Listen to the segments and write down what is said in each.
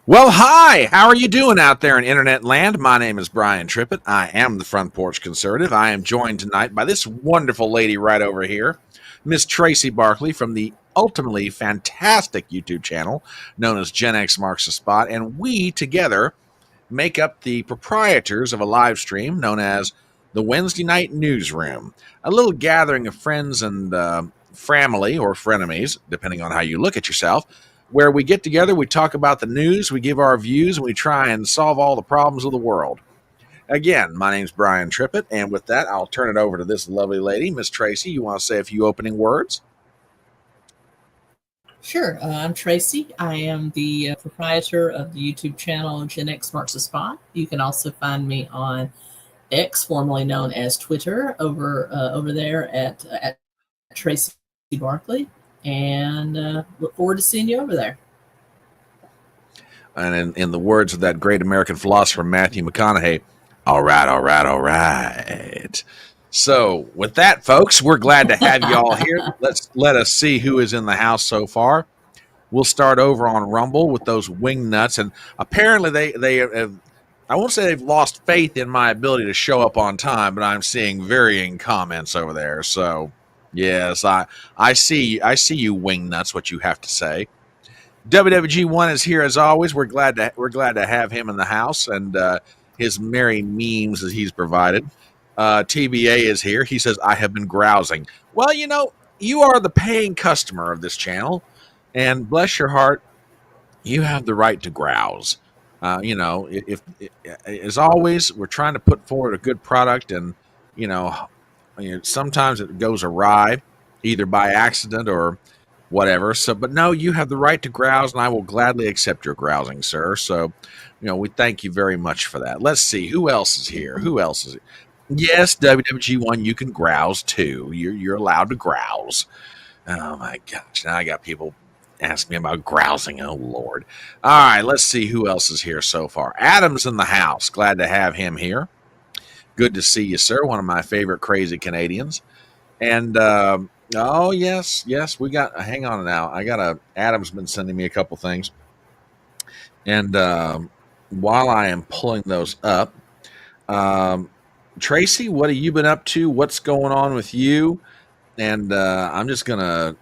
Well, hi. How are you doing out there in internet land? My name is Brian Trippett. I am the Front Porch Conservative. I am joined tonight by this wonderful lady right over here, Miss Tracy Barkley from the ultimately fantastic YouTube channel known as GenX Marks the Spot, and we together make up the proprietors of a live stream known as the Wednesday Night Newsroom, a little gathering of friends and family or frenemies, depending on how you look at yourself, where we get together, we talk about the news, we give our views, and we try and solve all the problems of the world. Again, my name's Brian Trippett, and with that, I'll turn it over to this lovely lady, Miss Tracy. You want to say a few opening words? Sure. I'm Tracy. I am the proprietor of the YouTube channel GenX Marks the Spot. You can also find me on X, formerly known as Twitter, over there at Tracy Barkley, and look forward to seeing you over there. And in the words of that great American philosopher Matthew McConaughey, all right, all right, all right. So with that, folks, we're glad to have you all here. Let us see who is in the house so far. We'll start over on Rumble with those wing nuts, and apparently they have. I won't say they've lost faith in my ability to show up on time, but I'm seeing varying comments over there. So yes, I see you wing nuts. What you have to say. WWG1 is here as always. We're glad to have him in the house and his merry memes that he's provided. TBA is here. He says, I have been grousing. Well, you are the paying customer of this channel, and bless your heart, you have the right to grouse. If as always, we're trying to put forward a good product, and sometimes it goes awry, either by accident or whatever. So, but no, you have the right to grouse, and I will gladly accept your grousing, sir. So, we thank you very much for that. Let's see who else is here. Who else is here? Yes, WWG1, you can grouse too. You're allowed to grouse. Oh my gosh! Now I got people asking me about grousing. Oh Lord! All right, let's see who else is here so far. Adam's in the house. Glad to have him here. Good to see you, sir. One of my favorite crazy Canadians. And oh yes, we got. Hang on now. Adam's been sending me a couple things, and while I am pulling those up, Tracy, what have you been up to? What's going on with you? And I'm just gonna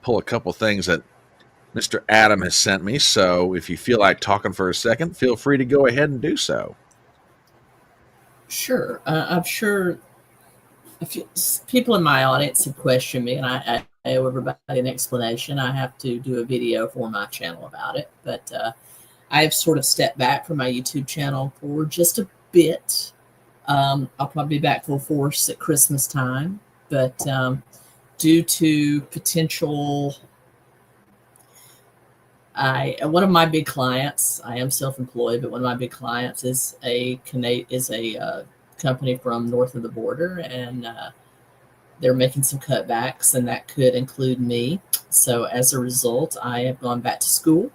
pull a couple things that Mr. Adam has sent me. So if you feel like talking for a second, feel free to go ahead and do so. Sure. I'm sure a few people in my audience have questioned me, and I owe everybody an explanation. I have to do a video for my channel about it, but I have sort of stepped back from my YouTube channel for just a bit. I'll probably be back full force at Christmas time, but due to potential, one of my big clients, I am self-employed, but one of my big clients is a company from north of the border, and they're making some cutbacks, and that could include me. So as a result, I have gone back to school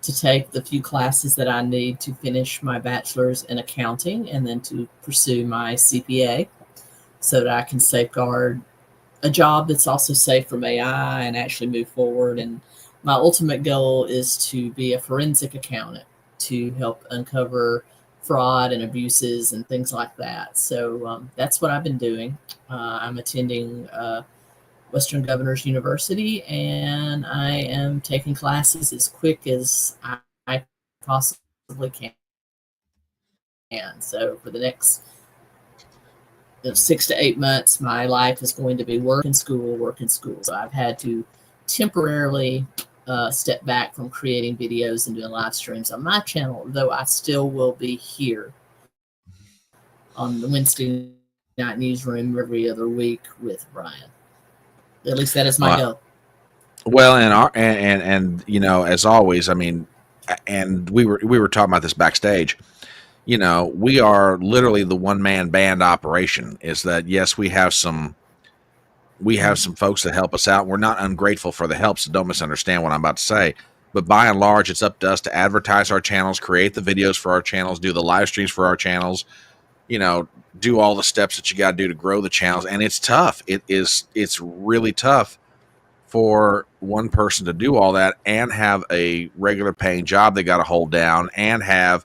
to take the few classes that I need to finish my bachelor's in accounting, and then to pursue my CPA so that I can safeguard a job that's also safe from AI and actually move forward. And my ultimate goal is to be a forensic accountant to help uncover fraud and abuses and things like that. So that's what I've been doing. I'm attending Western Governors University, and I am taking classes as quick as I possibly can. So for the next 6 to 8 months, my life is going to be work and school. So I've had to temporarily step back from creating videos and doing live streams on my channel, though I still will be here on the Wednesday Night Newsroom every other week with Brian. At least that is my goal. Well, and as always, I mean, and we were talking about this backstage. We are literally the one-man band operation. Is that yes, we have some folks that help us out. We're not ungrateful for the help, so don't misunderstand what I'm about to say. But by and large, it's up to us to advertise our channels, create the videos for our channels, do the live streams for our channels, do all the steps that you got to do to grow the channels. And it's tough. It's really tough for one person to do all that and have a regular paying job they got to hold down and have,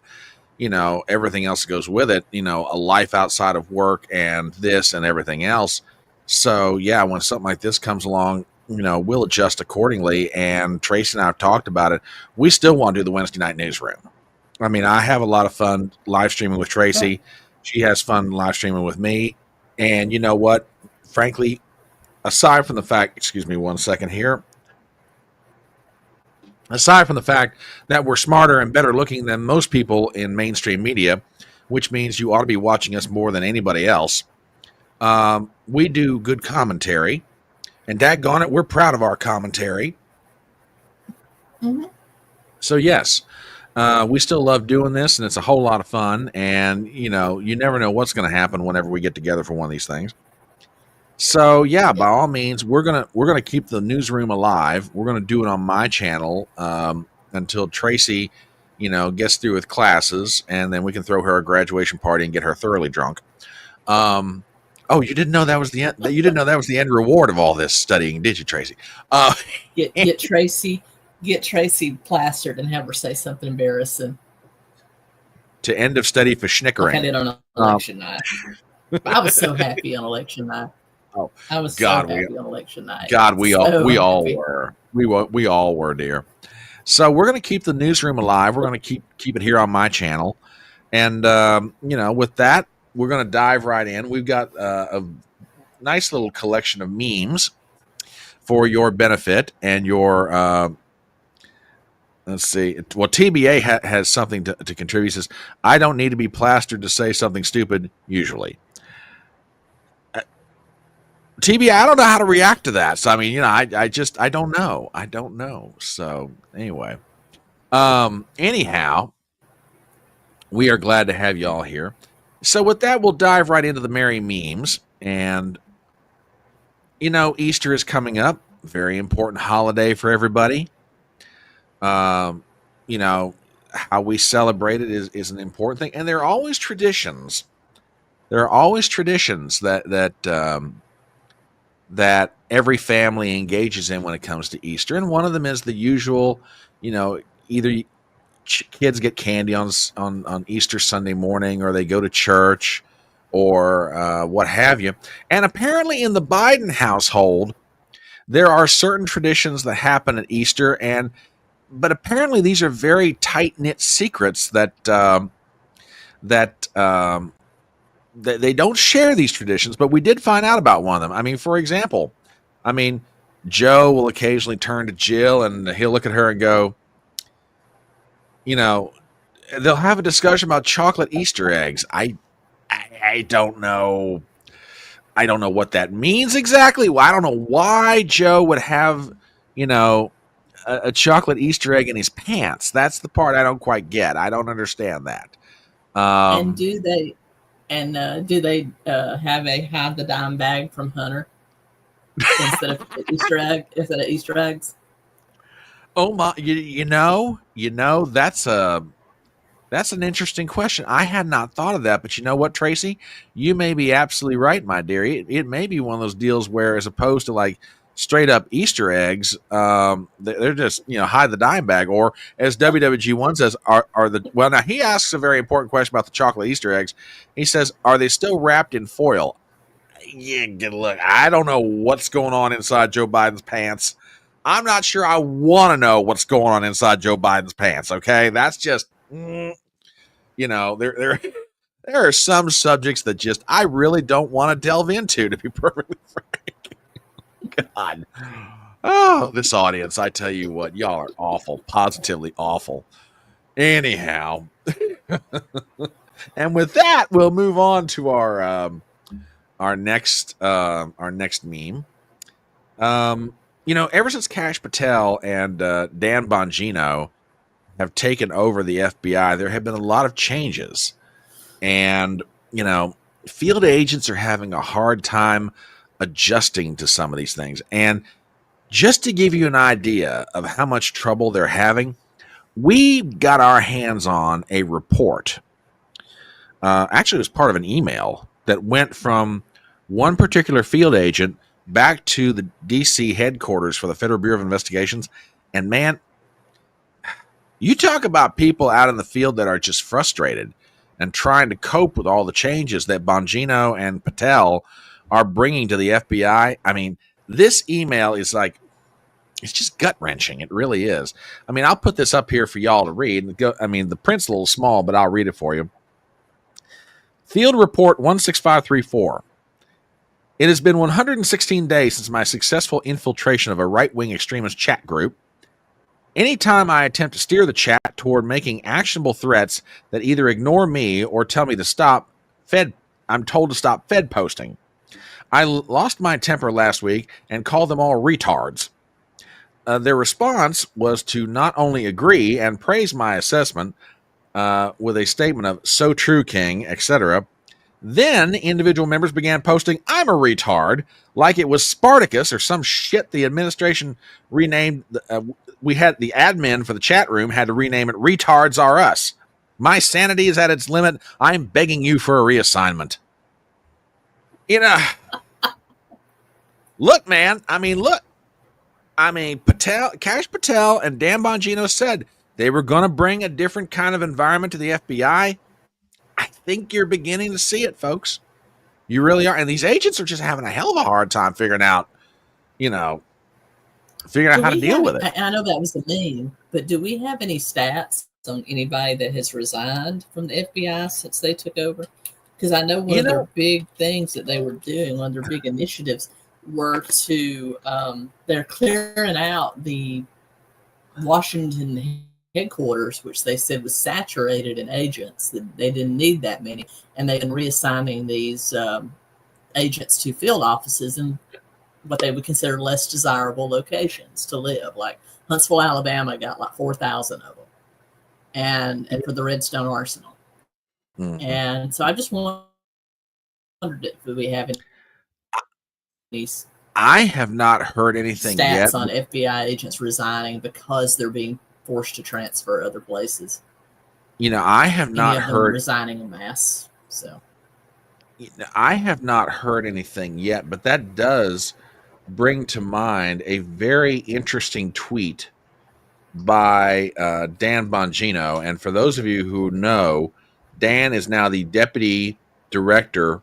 everything else that goes with it, a life outside of work and this and everything else. So yeah, when something like this comes along, we'll adjust accordingly. And Tracy and I have talked about it. We still want to do the Wednesday night newsroom. I mean, I have a lot of fun live streaming with Tracy. She has fun live streaming with me. And you know what? Frankly, aside from the fact, excuse me one second here, aside from the fact that we're smarter and better looking than most people in mainstream media, which means you ought to be watching us more than anybody else, we do good commentary. And daggone it, we're proud of our commentary. Mm-hmm. So, yes, we still love doing this, and it's a whole lot of fun. And, you never know what's going to happen whenever we get together for one of these things. So yeah, by all means, we're gonna keep the newsroom alive. We're gonna do it on my channel until Tracy, gets through with classes, and then we can throw her a graduation party and get her thoroughly drunk. Oh, you didn't know that was the end. You didn't know that was the end reward of all this studying, did you, Tracy? Get Tracy plastered and have her say something embarrassing. To end of study for schnickering. Like I did on election night. I was so happy on election night. Oh, I was so happy on election night. God, we all were. We all were, dear. So we're going to keep the newsroom alive. We're going to keep it here on my channel, and with that, we're going to dive right in. We've got a nice little collection of memes for your benefit and your. Let's see. Well, TBA has something to contribute. He says, "I don't need to be plastered to say something stupid. Usually." TB, I don't know how to react to that. So, I mean, I don't know. I don't know. So, anyway. Anyhow, we are glad to have you all here. So, with that, we'll dive right into the merry memes. And, Easter is coming up. Very important holiday for everybody. How we celebrate it is an important thing. And there are always traditions. There are always traditions that every family engages in when it comes to Easter. And one of them is the usual, either kids get candy on Easter Sunday morning, or they go to church, or what have you. And apparently in the Biden household, there are certain traditions that happen at Easter, but apparently these are very tight-knit secrets that they don't share these traditions, but we did find out about one of them. I mean, for example, Joe will occasionally turn to Jill and he'll look at her and go, they'll have a discussion about chocolate Easter eggs. I don't know. I don't know what that means exactly. I don't know why Joe would have, a chocolate Easter egg in his pants. That's the part I don't quite get. I don't understand that. And do they have a hide the dime bag from Hunter instead of Easter eggs? Oh my! That's an interesting question. I had not thought of that, but you know what, Tracy? You may be absolutely right, my dear. It may be one of those deals where, as opposed to like straight up Easter eggs, they're just hide the dime bag, or as WWG1 says, now he asks a very important question about the chocolate Easter eggs. He says, are they still wrapped in foil? Yeah, look, I don't know what's going on inside Joe Biden's pants. I'm not sure I want to know what's going on inside Joe Biden's pants. Okay, that's just there are some subjects that just I really don't want to delve into, to be perfectly frank. God. Oh, this audience, I tell you what, y'all are awful, positively awful. Anyhow, and with that, we'll move on to our next meme. Ever since Kash Patel and Dan Bongino have taken over the FBI, there have been a lot of changes. And, field agents are having a hard time adjusting to some of these things. And just to give you an idea of how much trouble they're having, we got our hands on a report. Actually, it was part of an email that went from one particular field agent back to the DC headquarters for the Federal Bureau of Investigations. And man, you talk about people out in the field that are just frustrated and trying to cope with all the changes that Bongino and Patel are bringing to the FBI. I mean, this email is like, it's just gut wrenching. It really is. I mean, I'll put this up here for y'all to read. I mean, the print's a little small, but I'll read it for you. Field Report 16534. It has been 116 days since my successful infiltration of a right-wing extremist chat group. Anytime I attempt to steer the chat toward making actionable threats that either ignore me or tell me to stop I'm told to stop Fed posting. I lost my temper last week and called them all retards. Their response was to not only agree and praise my assessment with a statement of "so true, King," etc. Then individual members began posting "I'm a retard" like it was Spartacus or some shit the administration renamed. We had the admin for the chat room had to rename it "Retards Are Us." My sanity is at its limit. I'm begging you for a reassignment. You know, look, man. Kash Patel and Dan Bongino said they were going to bring a different kind of environment to the FBI. I think you're beginning to see it, folks. You really are. And these agents are just having a hell of a hard time figuring out, how to deal with it. I know that was the name, but do we have any stats on anybody that has resigned from the FBI since they took over? Because I know one of their big things that they were doing, one of their big initiatives, were to they're clearing out the Washington headquarters, which they said was saturated in agents, that they didn't need that many, and they've been reassigning these agents to field offices in what they would consider less desirable locations to live, like Huntsville, Alabama got like 4,000 of them, and for the Redstone Arsenal. Mm-hmm. And so I just wondered if we have any. I have not heard anything yet on FBI agents resigning because they're being forced to transfer other places. I have not heard resigning en masse. So I have not heard anything yet, but that does bring to mind a very interesting tweet by Dan Bongino. And for those of you who know, Dan is now the deputy director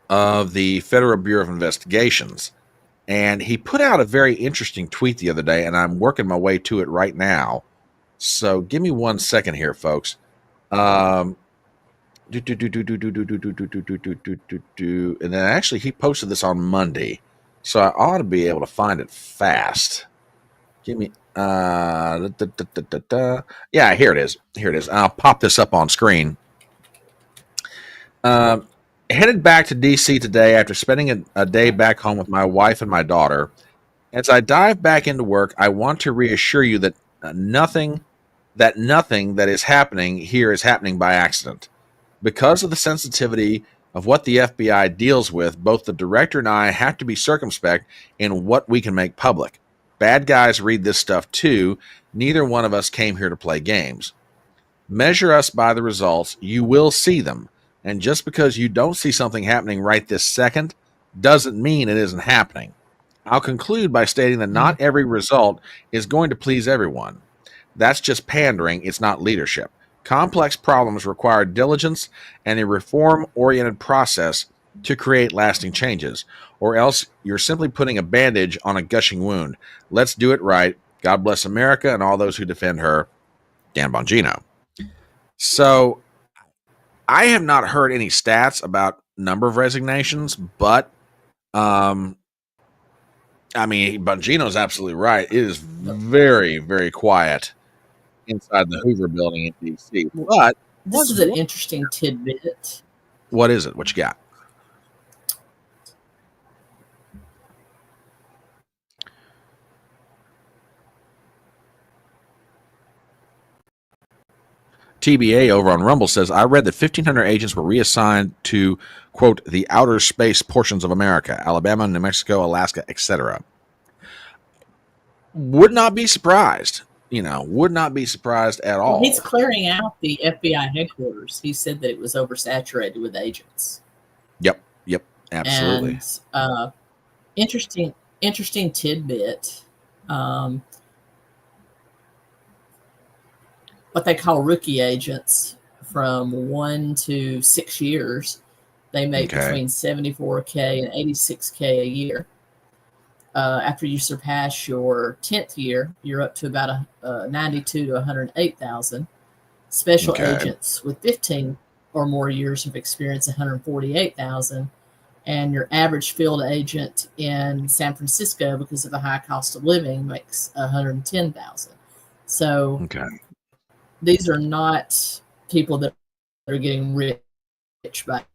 of the Federal Bureau of Investigations. And he put out a very interesting tweet the other day, and I'm working my way to it right now. So give me 1 second here, folks. And then actually he posted this on Monday. So I ought to be able to find it fast. Give me yeah, here it is. I'll pop this up on screen. Headed back to D.C. today after spending a day back home with my wife and my daughter. As I dive back into work, I want to reassure you that nothing that is happening here is happening by accident. Because of the sensitivity of what the FBI deals with, both the director and I have to be circumspect in what we can make public. Bad guys read this stuff too. Neither one of us came here to play games. Measure us by the results. You will see them. And just because you don't see something happening right this second doesn't mean it isn't happening. I'll conclude by stating that not every result is going to please everyone. That's just pandering. It's not leadership. Complex problems require diligence and a reform-oriented process to create lasting changes, or else you're simply putting a bandage on a gushing wound. Let's do it right. God bless America and all those who defend her. Dan Bongino. So I have not heard any stats about number of resignations, but Bongino's absolutely right. It is very, very quiet inside the Hoover building in D.C. But this is an interesting tidbit. What is it? What you got? TBA over on Rumble says, I read that 1,500 agents were reassigned to, quote, the outer space portions of America, Alabama, New Mexico, Alaska, etc. Would not be surprised. Would not be surprised at all. Well, he's clearing out the FBI headquarters. He said that it was oversaturated with agents. Yep, absolutely. And Interesting, interesting tidbit. Um, what they call rookie agents from 1 to 6 years, they make Okay. between 74K and 86K a year. After you surpass your 10th year, you're up to about 92 to 108,000. Special Okay. agents with 15 or more years of experience, 148,000. And your average field agent in San Francisco, because of the high cost of living, makes 110,000. So Okay. these are not people that are getting rich by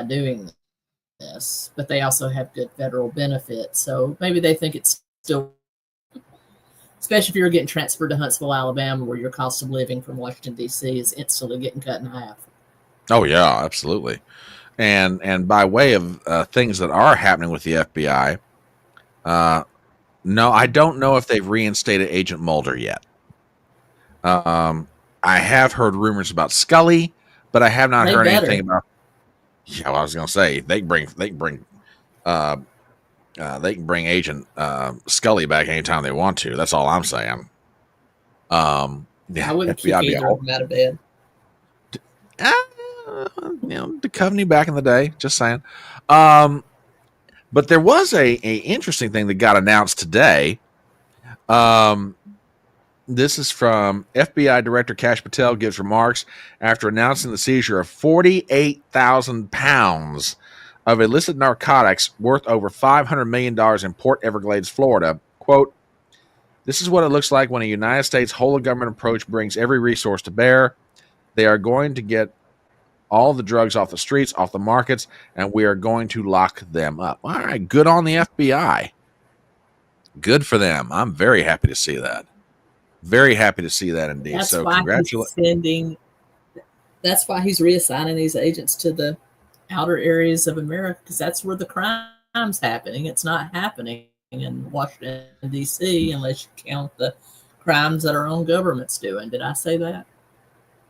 doing this, but they also have good federal benefits. So maybe they think it's still, especially if you're getting transferred to Huntsville, Alabama, where your cost of living from Washington, D.C. is instantly getting cut in half. Oh yeah, absolutely. And by way of things that are happening with the FBI, no, I don't know if they've reinstated Agent Mulder yet. I have heard rumors about Scully, but I have not They heard anything better. about. Yeah, well, I was going to say uh, they can bring Agent Scully back anytime they want to. That's all I'm saying. I Yeah, wouldn't kick FBI be either of all. them out of bed. Duchovny back in the day. Just saying. Um, but there was a interesting thing that got announced today. Um, This is from FBI Director Kash Patel gives remarks after announcing the seizure of 48,000 pounds of illicit narcotics worth over $500 million in Port Everglades, Florida. Quote, this is what it looks like when a United States whole of government approach brings every resource to bear. They are going to get all the drugs off the streets, off the markets, and we are going to lock them up. All right, good on the FBI. Good for them. I'm very happy to see that. Very happy to see that indeed. That's So why he's congratulations. sending. That's why he's reassigning these agents to the outer areas of America, because that's where the crime's happening. It's not happening in Washington D.C. unless you count the crimes that our own government's doing. Did I say that?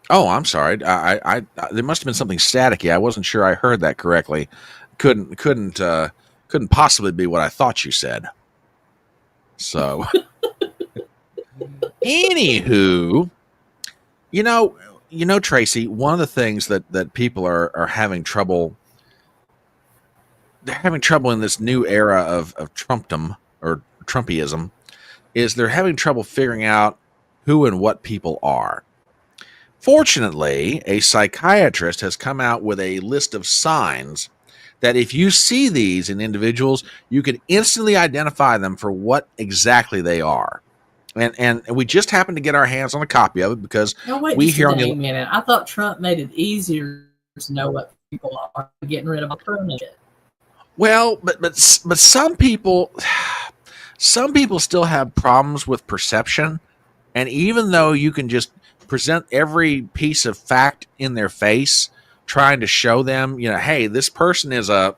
Oh, I'm sorry. There must have been something staticky. I wasn't sure I heard that correctly. Couldn't possibly be what I thought you said. So, anywho, you know, Tracy, one of the things that people are having trouble. They're having trouble in this new era of Trumpdom or Trumpyism is they're having trouble figuring out who and what people are. Fortunately, a psychiatrist has come out with a list of signs that if you see these in individuals, you can instantly identify them for what exactly they are. And we just happened to get our hands on a copy of it because No, wait we just a here on the dang minute. I thought Trump made it easier to know what people are, getting rid of all shit. well, but some people still have problems with perception, and even though you can just present every piece of fact in their face, trying to show them, hey, this person is they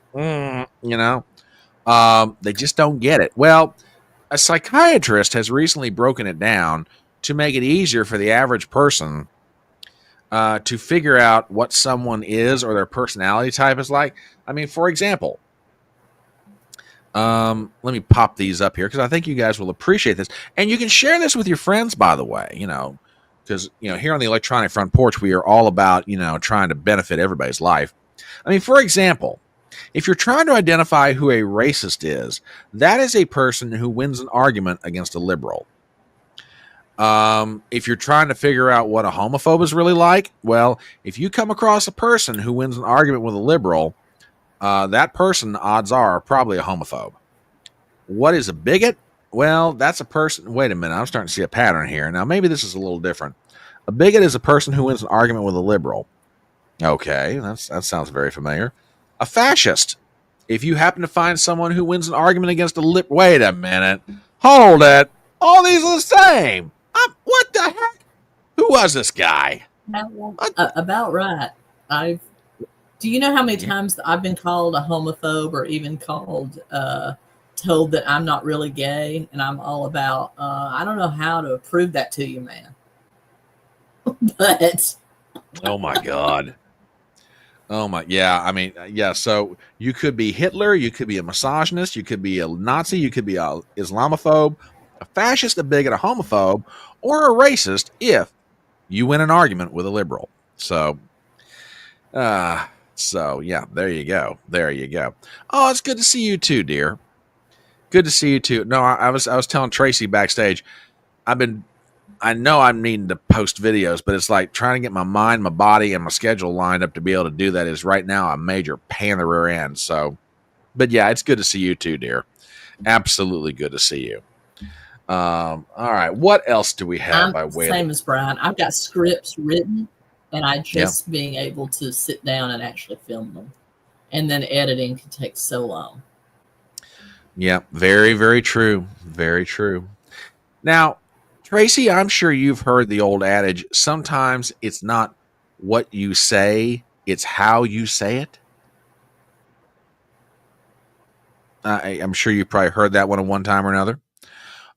just don't get it. Well, a psychiatrist has recently broken it down to make it easier for the average person to figure out what someone is or their personality type is like. I mean, for example, let me pop these up here because I think you guys will appreciate this. And you can share this with your friends, by the way, because, here on the Electronic Front Porch, we are all about, trying to benefit everybody's life. I mean, for example, if you're trying to identify who a racist is, that is a person who wins an argument against a liberal. If you're trying to figure out what a homophobe is really like, well, if you come across a person who wins an argument with a liberal, that person, odds are, probably a homophobe. What is a bigot? Well, that's a person. Wait a minute. I'm starting to see a pattern here. Now, maybe this is a little different. A bigot is a person who wins an argument with a liberal. Okay, that sounds very familiar. A fascist. If you happen to find someone who wins an argument against a wait a minute. Hold it. All these are the same. What the heck? Who was this guy? About right. Do you know how many times I've been called a homophobe or even told that I'm not really gay, and I'm all about I don't know how to prove that to you, man. But oh my god. Oh my, yeah. I mean, yeah. So you could be Hitler, you could be a misogynist, you could be a Nazi, you could be a Islamophobe, a fascist, a bigot, a homophobe, or a racist if you win an argument with a liberal. So, uh, so yeah, there you go. There you go. Oh, it's good to see you too, dear. Good to see you too. No, I was telling Tracy backstage. I've been I know I'm needing to post videos, but it's like trying to get my mind, my body, and my schedule lined up to be able to do that is right now a major pain in the rear end. So, but yeah, it's good to see you too, dear. Absolutely good to see you. All right, what else do we have I'm by way of? same as Brian. I've got scripts written, and I Yeah, just being able to sit down and actually film them, and then editing can take so long. yeah, very, very true, very true. Now, Tracy, I'm sure you've heard the old adage. Sometimes it's not what you say; it's how you say it. I'm sure you probably heard that one at one time or another.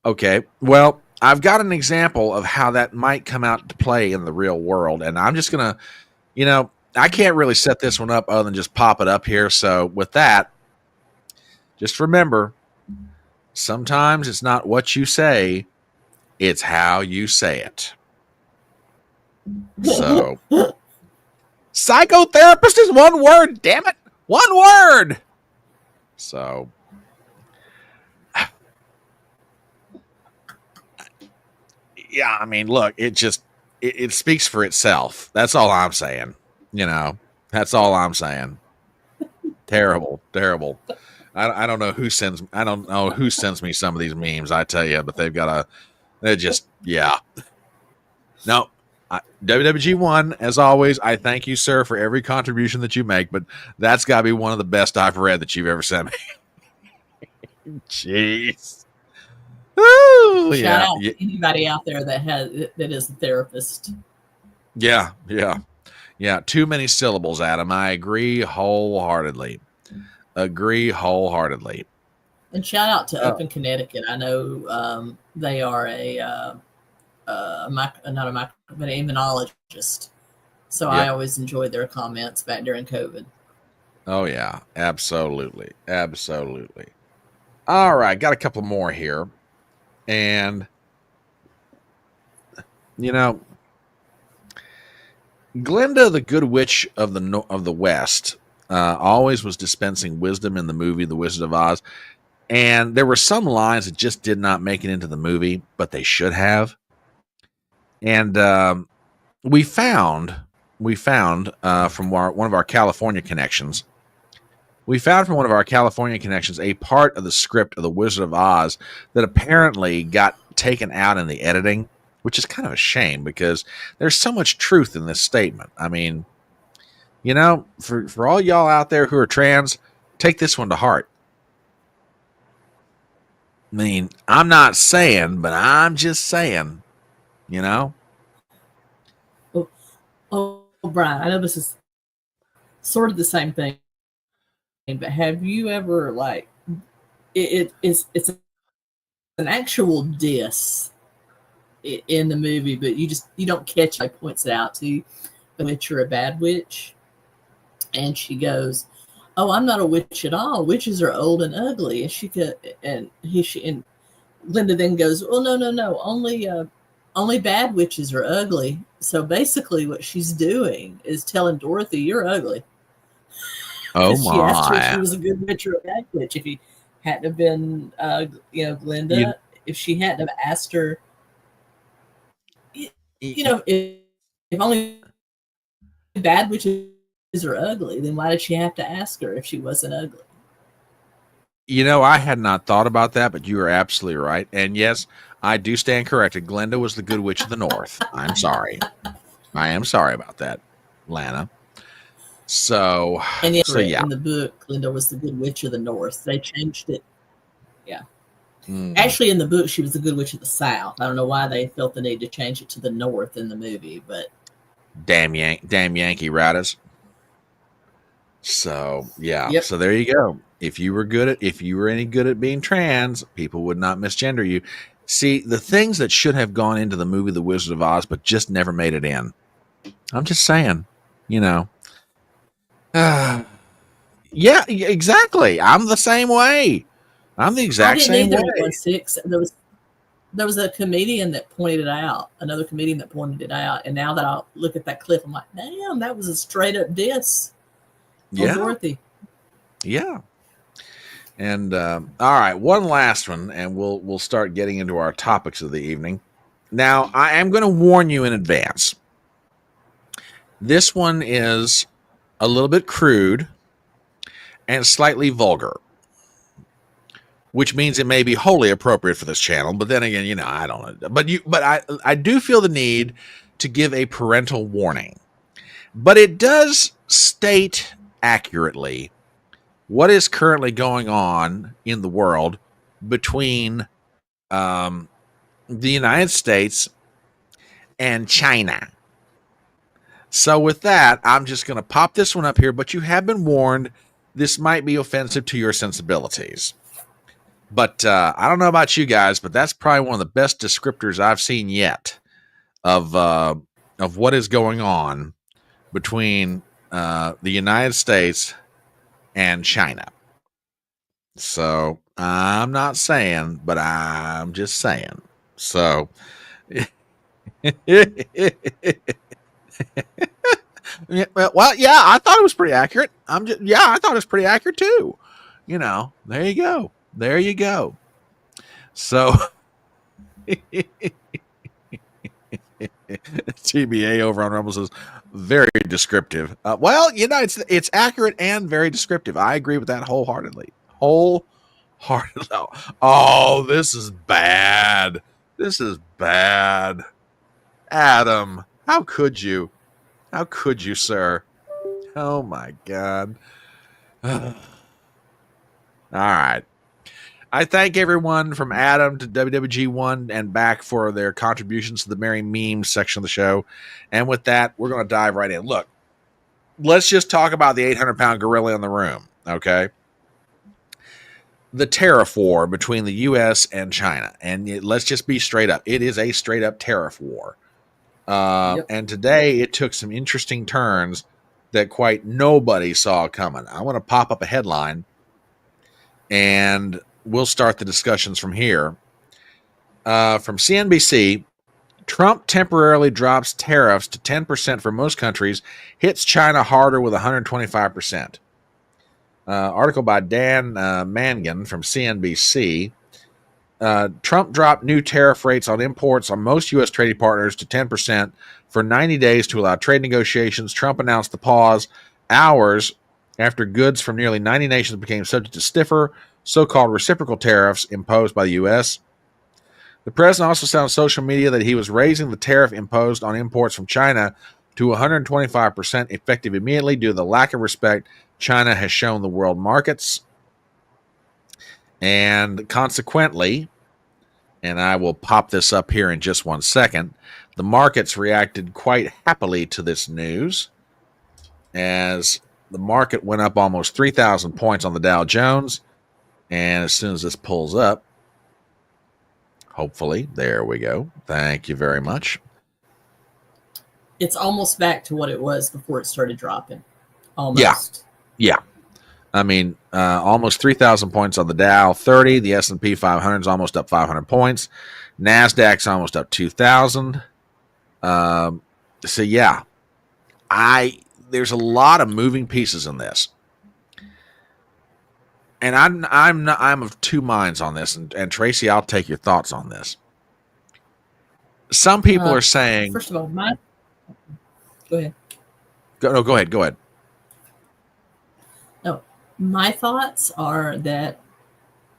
Okay. Well, I've got an example of how that might come out to play in the real world. And I'm just going to, I can't really set this one up other than just pop it up here. So with that, just remember sometimes it's not what you say, it's how you say it. So, psychotherapist is one word, damn it. One word. So, yeah, I mean, look, it speaks for itself. That's all I'm saying. That's all I'm saying. Terrible, terrible. I don't know who sends. I don't know who sends me some of these memes. I tell you, but they've got a. They're just yeah. No, WWG1 as always. I thank you, sir, for every contribution that you make. But that's got to be one of the best I've read that you've ever sent me. Jeez. Ooh, Shout yeah, out to anybody out there that is a therapist. yeah, yeah, yeah. Too many syllables, Adam. I agree wholeheartedly. Agree wholeheartedly. And shout out to Up in Connecticut. I know they are not a micro, but an immunologist. So Yep. I always enjoyed their comments back during COVID. Oh yeah, absolutely, absolutely. All right, got a couple more here, and Glinda, the Good Witch of the West, always was dispensing wisdom in the movie The Wizard of Oz, and there were some lines that just did not make it into the movie, but they should have. And we found from one of our California connections. We found from one of our California connections a part of the script of The Wizard of Oz that apparently got taken out in the editing, which is kind of a shame because there's so much truth in this statement. I mean, for all y'all out there who are trans, take this one to heart. I mean, I'm not saying, but I'm just saying, Oh, Brian, I know this is sort of the same thing, but have you ever it's an actual diss in the movie, but you don't catch it. Points it out to you, the witch or a bad witch, and she goes, "Oh, I'm not a witch at all. Witches are old and ugly." And Linda then goes, "Well, no. Only bad witches are ugly." So basically, what she's doing is telling Dorothy, "You're ugly." Oh She asked her if she my. was a good witch or a bad witch. If he hadn't have been, Glinda, You, if she hadn't have asked her, you, if only bad witches are ugly, then why did she have to ask her if she wasn't ugly? I had not thought about that, but you are absolutely right. And yes, I do stand corrected. Glinda was the Good Witch of the North. I'm sorry. I am sorry about that, Lana. So, And yeah. in the book, Glinda was the Good Witch of the North. They changed it. Yeah. Mm. Actually, in the book, she was the Good Witch of the South. I don't know why they felt the need to change it to the North in the movie, but damn Yankee riders. So yeah. Yep. So there you go. If you were any good at being trans, people would not misgender you. See, the things that should have gone into the movie The Wizard of Oz, but just never made it in. I'm just saying, Yeah, exactly. I'm the same way. I'm the I exact didn't same either way. at 1/6. There was a comedian that pointed it out, another comedian that pointed it out, and now that I look at that clip, I'm like, damn, that was a straight up diss on Yeah, Dorothy. yeah. And all right, one last one, and we'll start getting into our topics of the evening. Now, I am going to warn you in advance. This one is a little bit crude and slightly vulgar, which means it may be wholly appropriate for this channel. But then again, I don't know. But I do feel the need to give a parental warning. But it does state accurately what is currently going on in the world between the United States and China. So with that, I'm just going to pop this one up here, but you have been warned this might be offensive to your sensibilities. But I don't know about you guys, but that's probably one of the best descriptors I've seen yet of what is going on between the United States and China. So I'm not saying, but I'm just saying. So well, yeah, I thought it was pretty accurate. I thought it was pretty accurate too. There you go. There you go. So TBA over on Rumble says very descriptive. Well, it's accurate and very descriptive. I agree with that wholeheartedly. Wholeheartedly. Oh, this is bad. This is bad. Adam, how could you? How could you, sir? Oh my God. All right. I thank everyone from Adam to WWG1 and back for their contributions to the Merry Memes section of the show. And with that, we're going to dive right in. Look, let's just talk about the 800-pound gorilla in the room, okay? The tariff war between the U.S. and China. And let's just be straight up. It is a straight-up tariff war. Yep. And today it took some interesting turns that quite nobody saw coming. I want to pop up a headline, and we'll start the discussions from here. From CNBC, Trump temporarily drops tariffs to 10% for most countries, hits China harder with 125%. Article by Dan Mangan from CNBC. Trump dropped new tariff rates on imports on most U.S. trading partners to 10% for 90 days to allow trade negotiations. Trump announced the pause hours after goods from nearly 90 nations became subject to stiffer, so-called reciprocal tariffs imposed by the U.S. The president also said on social media that he was raising the tariff imposed on imports from China to 125% effective immediately due to the lack of respect China has shown the world markets. And consequently, and I will pop this up here in just 1 second, the markets reacted quite happily to this news as the market went up almost 3,000 points on the Dow Jones. And as soon as this pulls up, hopefully, there we go. Thank you very much. It's almost back to what it was before it started dropping. Almost. Yeah. I mean, almost 3,000 points on the Dow, 30. The S&P 500 is almost up 500 points. NASDAQ's almost up 2,000. So, yeah, there's a lot of moving pieces in this. And I'm of two minds on this. And Tracy, I'll take your thoughts on this. Some people are saying... First of all, Go ahead. Go ahead. No, my thoughts are that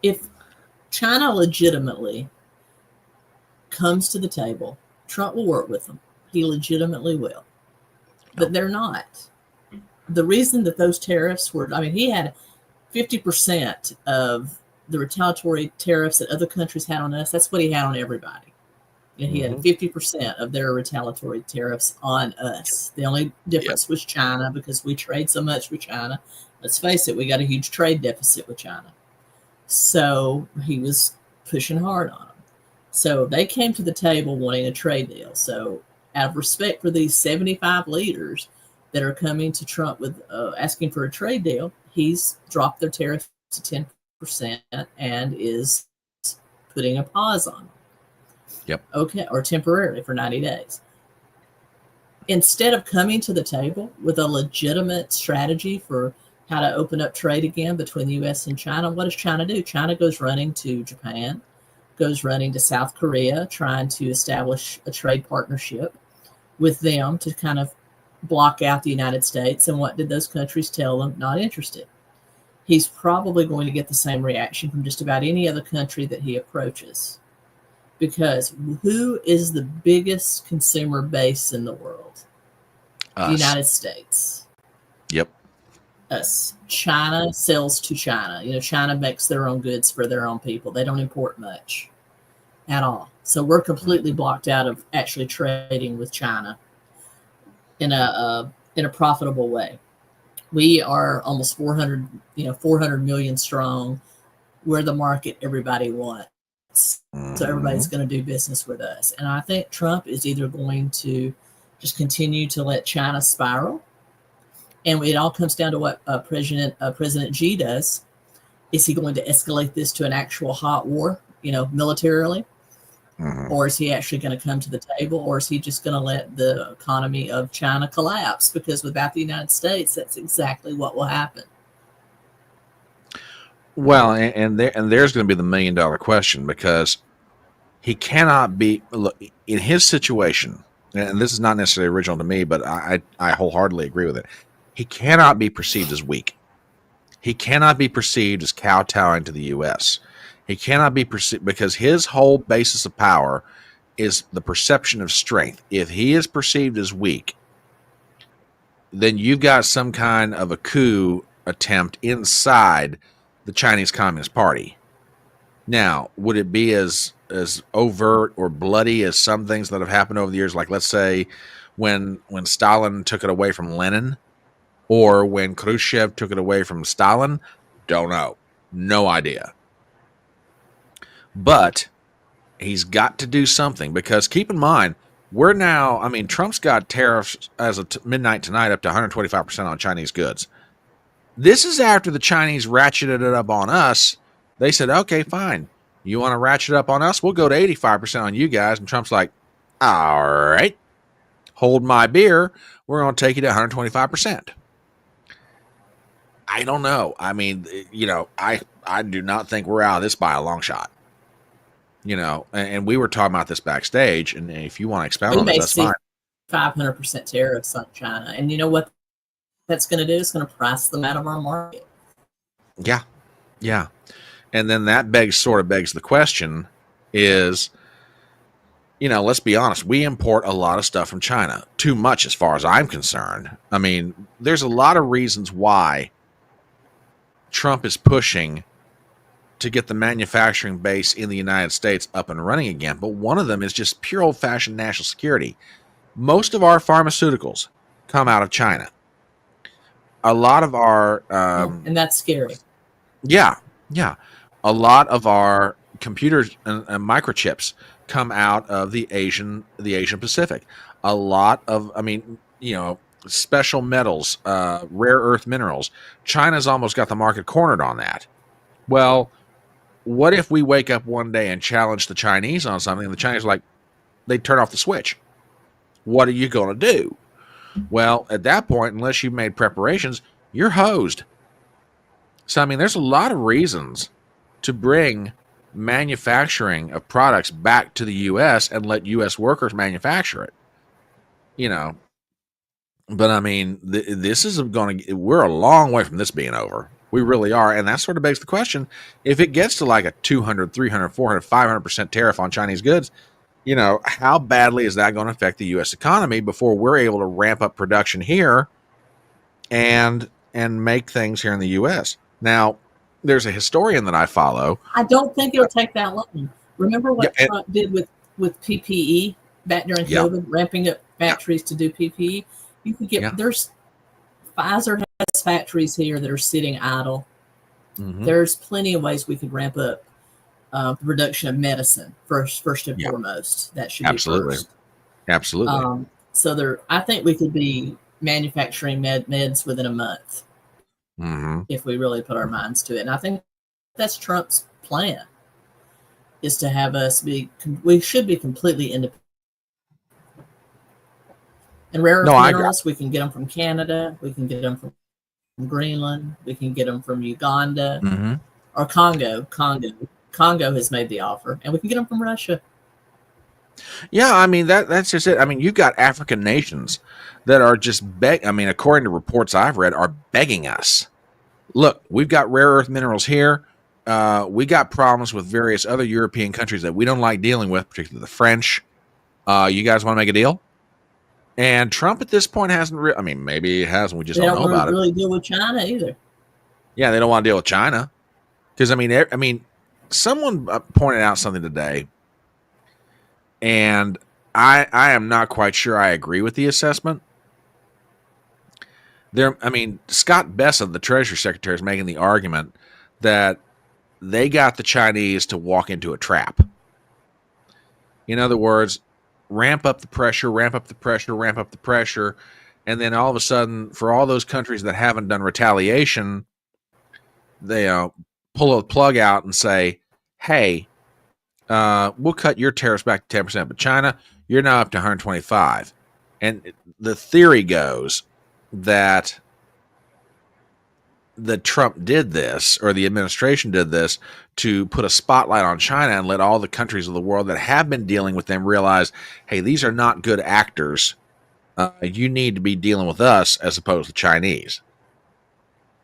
if China legitimately comes to the table, Trump will work with them. He legitimately will. But they're not. The reason that those tariffs he had 50% of the retaliatory tariffs that other countries had on us. That's what he had on everybody. And he had 50% of their retaliatory tariffs on us. The only difference was China, because we trade so much with China. Let's face it, we got a huge trade deficit with China. So he was pushing hard on them. So they came to the table wanting a trade deal. So out of respect for these 75 leaders, that are coming to Trump with asking for a trade deal, he's dropped their tariff to 10% and is putting a pause on them. Yep. Okay, or temporarily for 90 days. Instead of coming to the table with a legitimate strategy for how to open up trade again between the U.S. and China, what does China do? China goes running to Japan, goes running to South Korea, trying to establish a trade partnership with them to kind of block out the United States. And what did those countries tell them? Not interested. He's probably going to get the same reaction from just about any other country that he approaches. Because who is the biggest consumer base in the world? Us. The United States. Yep. Us. China sells to China. China makes their own goods for their own people. They don't import much at all. So we're completely blocked out of actually trading with China in a profitable way. We are almost 400 million strong. We're the market everybody wants. So everybody's going to do business with us. And I think Trump is either going to just continue to let China spiral. And it all comes down to what President Xi does. Is he going to escalate this to an actual hot war, militarily? Or is he actually going to come to the table? Or is he just going to let the economy of China collapse? Because without the United States, that's exactly what will happen. Well, and there's going to be the $1 million question, because he cannot be, look, in his situation, and this is not necessarily original to me, but I wholeheartedly agree with it. He cannot be perceived as weak. He cannot be perceived as kowtowing to the U.S. He cannot be perceived, because his whole basis of power is the perception of strength. If he is perceived as weak, then you've got some kind of a coup attempt inside the Chinese Communist Party. Now, would it be as overt or bloody as some things that have happened over the years? Like, let's say when Stalin took it away from Lenin, or when Khrushchev took it away from Stalin? Don't know. No idea. But he's got to do something, because keep in mind, we're now, Trump's got tariffs as of midnight tonight up to 125% on Chinese goods. This is after the Chinese ratcheted it up on us. They said, okay, fine. You want to ratchet up on us? We'll go to 85% on you guys. And Trump's like, all right, hold my beer. We're going to take you to 125%. I don't know. I do not think we're out of this by a long shot. And we were talking about this backstage. And if you want to expound on this, that's fine. 500% tariffs on China. And you know what that's going to do? It's going to price them out of our market. Yeah. Yeah. And then that begs the question is, let's be honest. We import a lot of stuff from China. Too much as far as I'm concerned. There's a lot of reasons why Trump is pushing to get the manufacturing base in the United States up and running again. But one of them is just pure old-fashioned national security. Most of our pharmaceuticals come out of China. A lot of our... and that's scary. Yeah, yeah. A lot of our computers and microchips come out of the Asian Pacific. A lot of, special metals, rare earth minerals. China's almost got the market cornered on that. Well, what if we wake up one day and challenge the Chinese on something, and the Chinese are like, they turn off the switch? What are you going to do? Well, at that point, unless you've made preparations, you're hosed. So, there's a lot of reasons to bring manufacturing of products back to the U.S. and let U.S. workers manufacture it. But this is we're a long way from this being over. We really are. And that sort of begs the question, if it gets to like a 200, 300, 400, 500% tariff on Chinese goods, how badly is that going to affect the U.S. economy before we're able to ramp up production here and make things here in the U.S.? Now, there's a historian that I follow. I don't think it'll take that long. Remember what Trump did with PPE back during COVID, ramping up factories to do PPE? You could get there's Pfizer has factories here that are sitting idle. Mm-hmm. There's plenty of ways we could ramp up the production of medicine first and foremost. That should be first. Absolutely. So I think we could be manufacturing meds within a month if we really put our minds to it. And I think that's Trump's plan, is to have us we should be completely independent. And rare earth minerals, we can get them from Canada, we can get them from Greenland, we can get them from Uganda or Congo. Congo has made the offer, and we can get them from Russia. Yeah, I mean that's just it. I mean, you've got African nations that are just according to reports I've read, are begging us. Look, we've got rare earth minerals here. We got problems with various other European countries that we don't like dealing with, particularly the French. You guys want to make a deal? And Trump at this point hasn't. Maybe he hasn't. We just don't know about it. They don't really deal with China either. Yeah, they don't want to deal with China because someone pointed out something today, and I am not quite sure I agree with the assessment. Scott Bessent, the Treasury Secretary, is making the argument that they got the Chinese to walk into a trap. In other words, ramp up the pressure, and then all of a sudden, for all those countries that haven't done retaliation, they pull a plug out and say, hey, we'll cut your tariffs back to 10%, but China, you're now up to 125. And the theory goes that Trump did this, or the administration did this, to put a spotlight on China and let all the countries of the world that have been dealing with them realize, hey, these are not good actors. You need to be dealing with us as opposed to Chinese.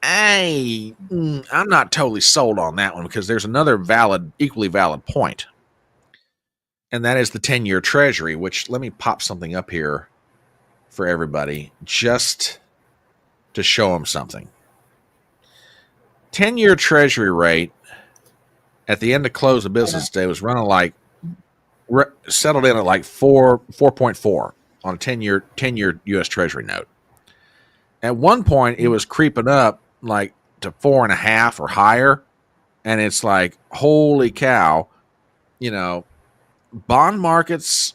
I'm not totally sold on that one, because there's another equally valid point. And that is the 10-year Treasury, which, let me pop something up here for everybody just to show them something. 10-year Treasury rate at the end of close of business day was running settled in at 4.4 on a 10-year U.S. Treasury note. At one point, it was creeping up to 4.5 or higher, and it's like, holy cow, bond markets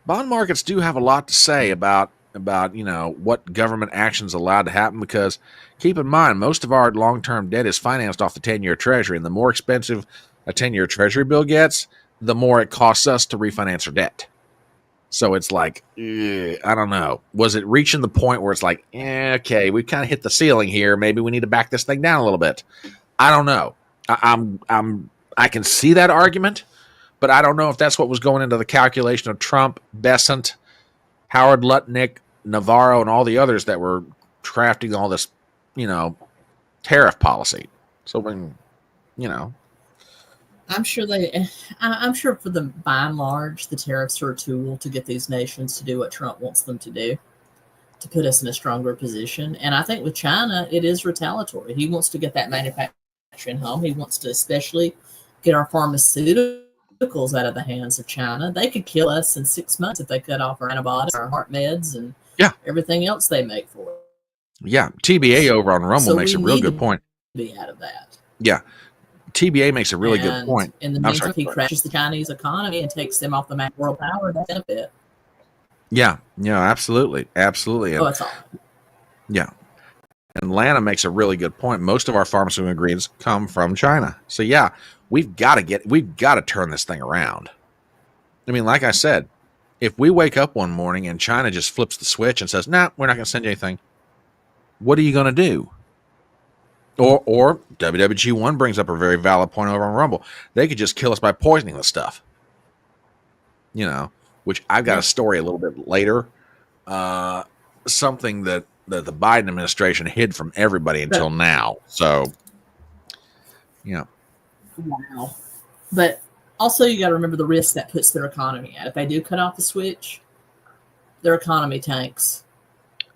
do have a lot to say about what government action's allowed to happen, because keep in mind, most of our long-term debt is financed off the 10-year Treasury, and the more expensive a 10-year Treasury bill gets, the more it costs us to refinance our debt. So it's like, I don't know. Was it reaching the point where it's like, okay, we've kind of hit the ceiling here. Maybe we need to back this thing down a little bit. I don't know. I can see that argument, but I don't know if that's what was going into the calculation of Trump, Bessent, Howard Lutnick, Navarro, and all the others that were crafting all this, tariff policy. So when, I'm sure for by and large, the tariffs are a tool to get these nations to do what Trump wants them to do, to put us in a stronger position. And I think with China, it is retaliatory. He wants to get that manufacturing home. He wants to especially get our pharmaceuticals out of the hands of China. They could kill us in 6 months if they cut off our antibiotics, our heart meds, and everything else they make for us. Yeah, TBA over on Rumble makes a real good point. Be out of that. Yeah, TBA makes a really good point. In the meantime, if he crashes the Chinese economy and takes them off the map world power, that's a benefit. Yeah, absolutely. That's all. Yeah. Atlanta makes a really good point. Most of our pharmaceutical ingredients come from China. So yeah, we've got to turn this thing around. Like I said, if we wake up one morning and China just flips the switch and says, "Nah, we're not going to send you anything," what are you going to do? Or WWG1 brings up a very valid point over on Rumble. They could just kill us by poisoning the stuff. Which I've got a story a little bit later. Something that the Biden administration hid from everybody until now. So, Wow. But also, you got to remember the risk that puts their economy at. If they do cut off the switch, their economy tanks.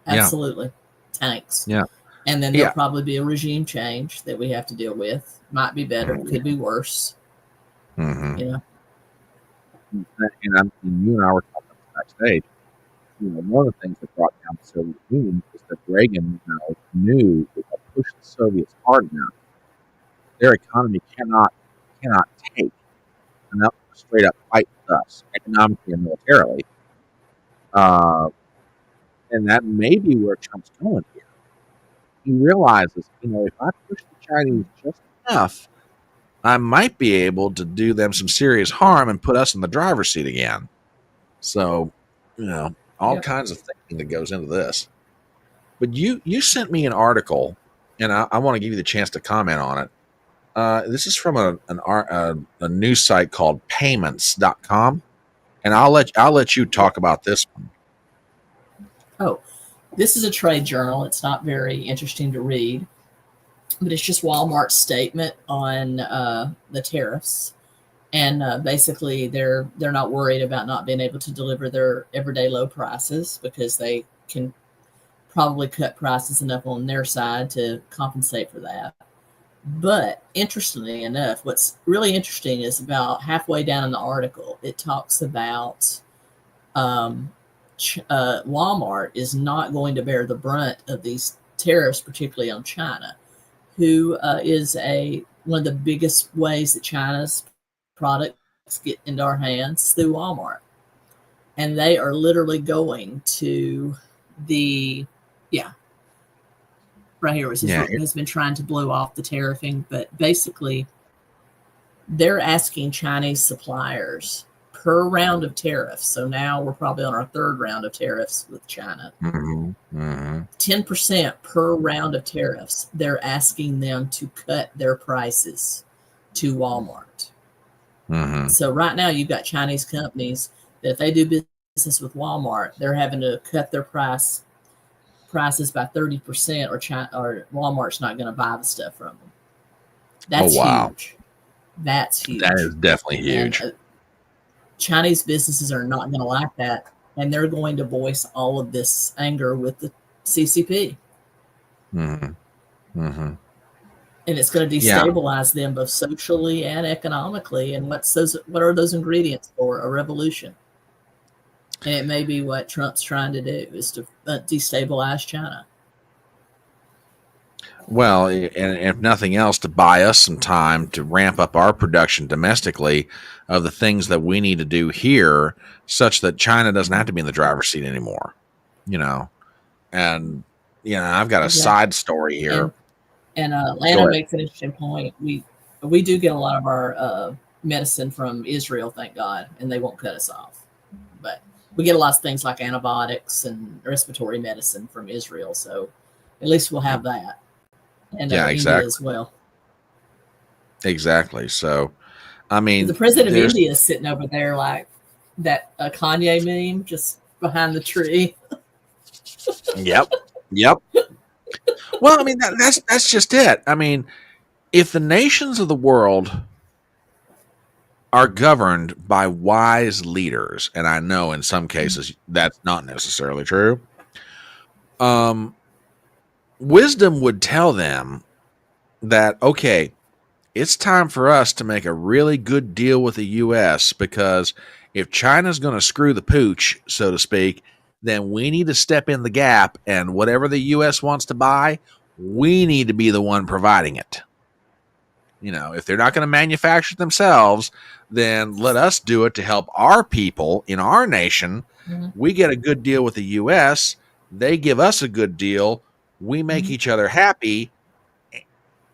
Absolutely. Tanks. Yeah. And then there'll probably be a regime change that we have to deal with. Might be better, could be worse. Mm-hmm. And you and I were talking backstage. One of the things that brought down the Soviet Union is that Reagan knew that to push the Soviets hard enough, their economy cannot take enough to straight up fight with us economically and militarily. And that may be where Trump's going here. He realizes, if I push the Chinese just enough, I might be able to do them some serious harm and put us in the driver's seat again. So, all Yep. kinds of thinking that goes into this. But you sent me an article, and I want to give you the chance to comment on it. This is from a news site called payments.com, and I'll let you talk about this one. Oh, this is a trade journal. It's not very interesting to read, but it's just Walmart's statement on the tariffs. And basically, they're not worried about not being able to deliver their everyday low prices because they can probably cut prices enough on their side to compensate for that. But interestingly enough, what's really interesting is about halfway down in the article, it talks about Walmart is not going to bear the brunt of these tariffs, particularly on China, who is one of the biggest ways that China's products get into our hands through Walmart. And they are literally going to right here has been trying to blow off the tariffing, but basically they're asking Chinese suppliers per round of tariffs. So now we're probably on our third round of tariffs with China. 10% per round of tariffs. They're asking them to cut their prices to Walmart. So right now you've got Chinese companies that if they do business with Walmart, they're having to cut their prices by 30%, or Walmart's not going to buy the stuff from them. That's huge. That's huge. That is definitely huge. And, Chinese businesses are not going to like that, and they're going to voice all of this anger with the CCP. And it's going to destabilize them both socially and economically. And what are those ingredients for a revolution? And it may be what Trump's trying to do, is to destabilize China. Well, and if nothing else, to buy us some time to ramp up our production domestically of the things that we need to do here, such that China doesn't have to be in the driver's seat anymore. And I've got a side story here. And Lana makes an interesting point. We do get a lot of our medicine from Israel, thank God, and they won't cut us off. But we get a lot of things like antibiotics and respiratory medicine from Israel, so at least we'll have that. And India as well. Exactly. So, I mean, the president of India is sitting over there like that Kanye meme, just behind the tree. Yep. Well, I mean, that's just it. I mean, if the nations of the world are governed by wise leaders, and I know in some cases that's not necessarily true, wisdom would tell them that, okay, it's time for us to make a really good deal with the U.S. because if China's going to screw the pooch, so to speak, then we need to step in the gap, and whatever the U.S. wants to buy, we need to be the one providing it. If they're not going to manufacture it themselves, then let us do it to help our people in our nation. We get a good deal with the U.S., they give us a good deal, we make each other happy.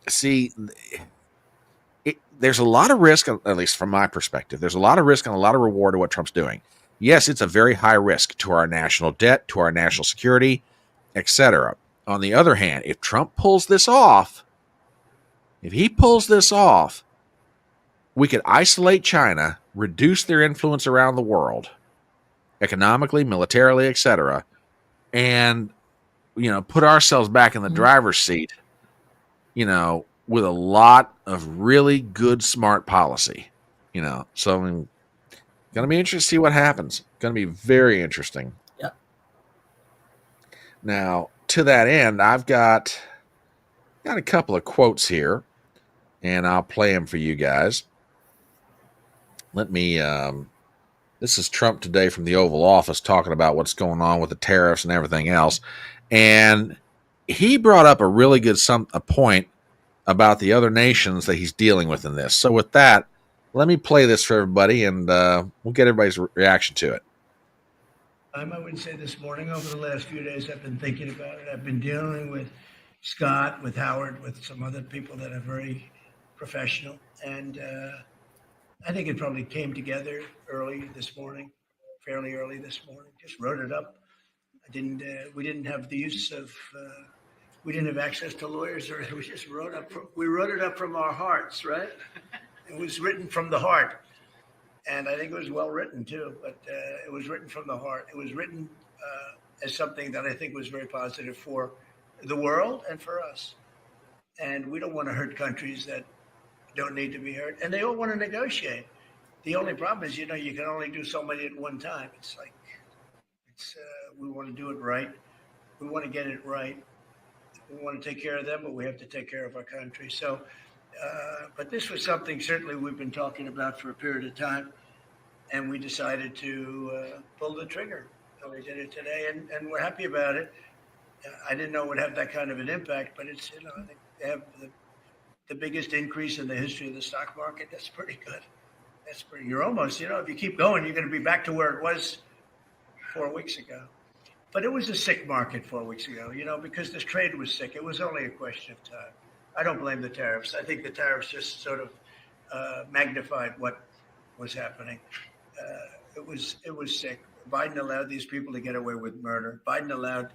See, there's a lot of risk, at least from my perspective. There's a lot of risk and a lot of reward to what Trump's doing. Yes, it's a very high risk to our national debt, to our national security, etc. On the other hand, if Trump pulls this off, we could isolate China, reduce their influence around the world, economically, militarily, etc., and put ourselves back in the driver's seat, with a lot of really good, smart policy, So, I mean, going to be interesting to see what happens. Going to be very interesting. Yeah. Now, to that end, I've got a couple of quotes here, and I'll play them for you guys. Let me. This is Trump today from the Oval Office talking about what's going on with the tariffs and everything else, and he brought up a really good point about the other nations that he's dealing with in this. So with that, let me play this for everybody, and we'll get everybody's reaction to it. I wouldn't say this morning. Over the last few days, I've been thinking about it. I've been dealing with Scott, with Howard, with some other people that are very professional. And I think it probably came together early this morning, fairly early this morning. Just wrote it up. We didn't have the use of, we didn't have access to lawyers, or we just we wrote it up from our hearts, right? It was written from the heart. And I think it was well written too, but it was written from the heart. It was written as something that I think was very positive for the world and for us. And we don't want to hurt countries that don't need to be hurt, and they all want to negotiate. The only problem is, you can only do so many at one time. It's like, we want to do it right. We want to get it right. We want to take care of them, but we have to take care of our country. So, but this was something certainly we've been talking about for a period of time, and we decided to pull the trigger. And we did it today, and we're happy about it. I didn't know it would have that kind of an impact, but it's, I think they have the biggest increase in the history of the stock market. That's pretty good. You're almost, if you keep going, you're going to be back to where it was 4 weeks ago. But it was a sick market 4 weeks ago, because this trade was sick. It was only a question of time. I don't blame the tariffs. I think the tariffs just sort of magnified what was happening. It was sick. Biden allowed these people to get away with murder. Biden allowed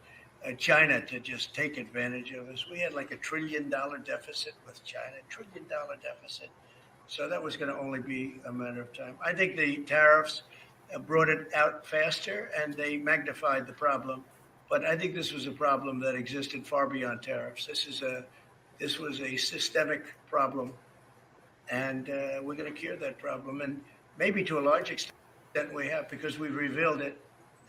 China to just take advantage of us. We had like $1 trillion deficit with China, $1 trillion deficit. So that was going to only be a matter of time. I think the tariffs brought it out faster, and they magnified the problem. But I think this was a problem that existed far beyond tariffs. This was a systemic problem, and we're going to cure that problem. And maybe to a large extent we have, because we've revealed it,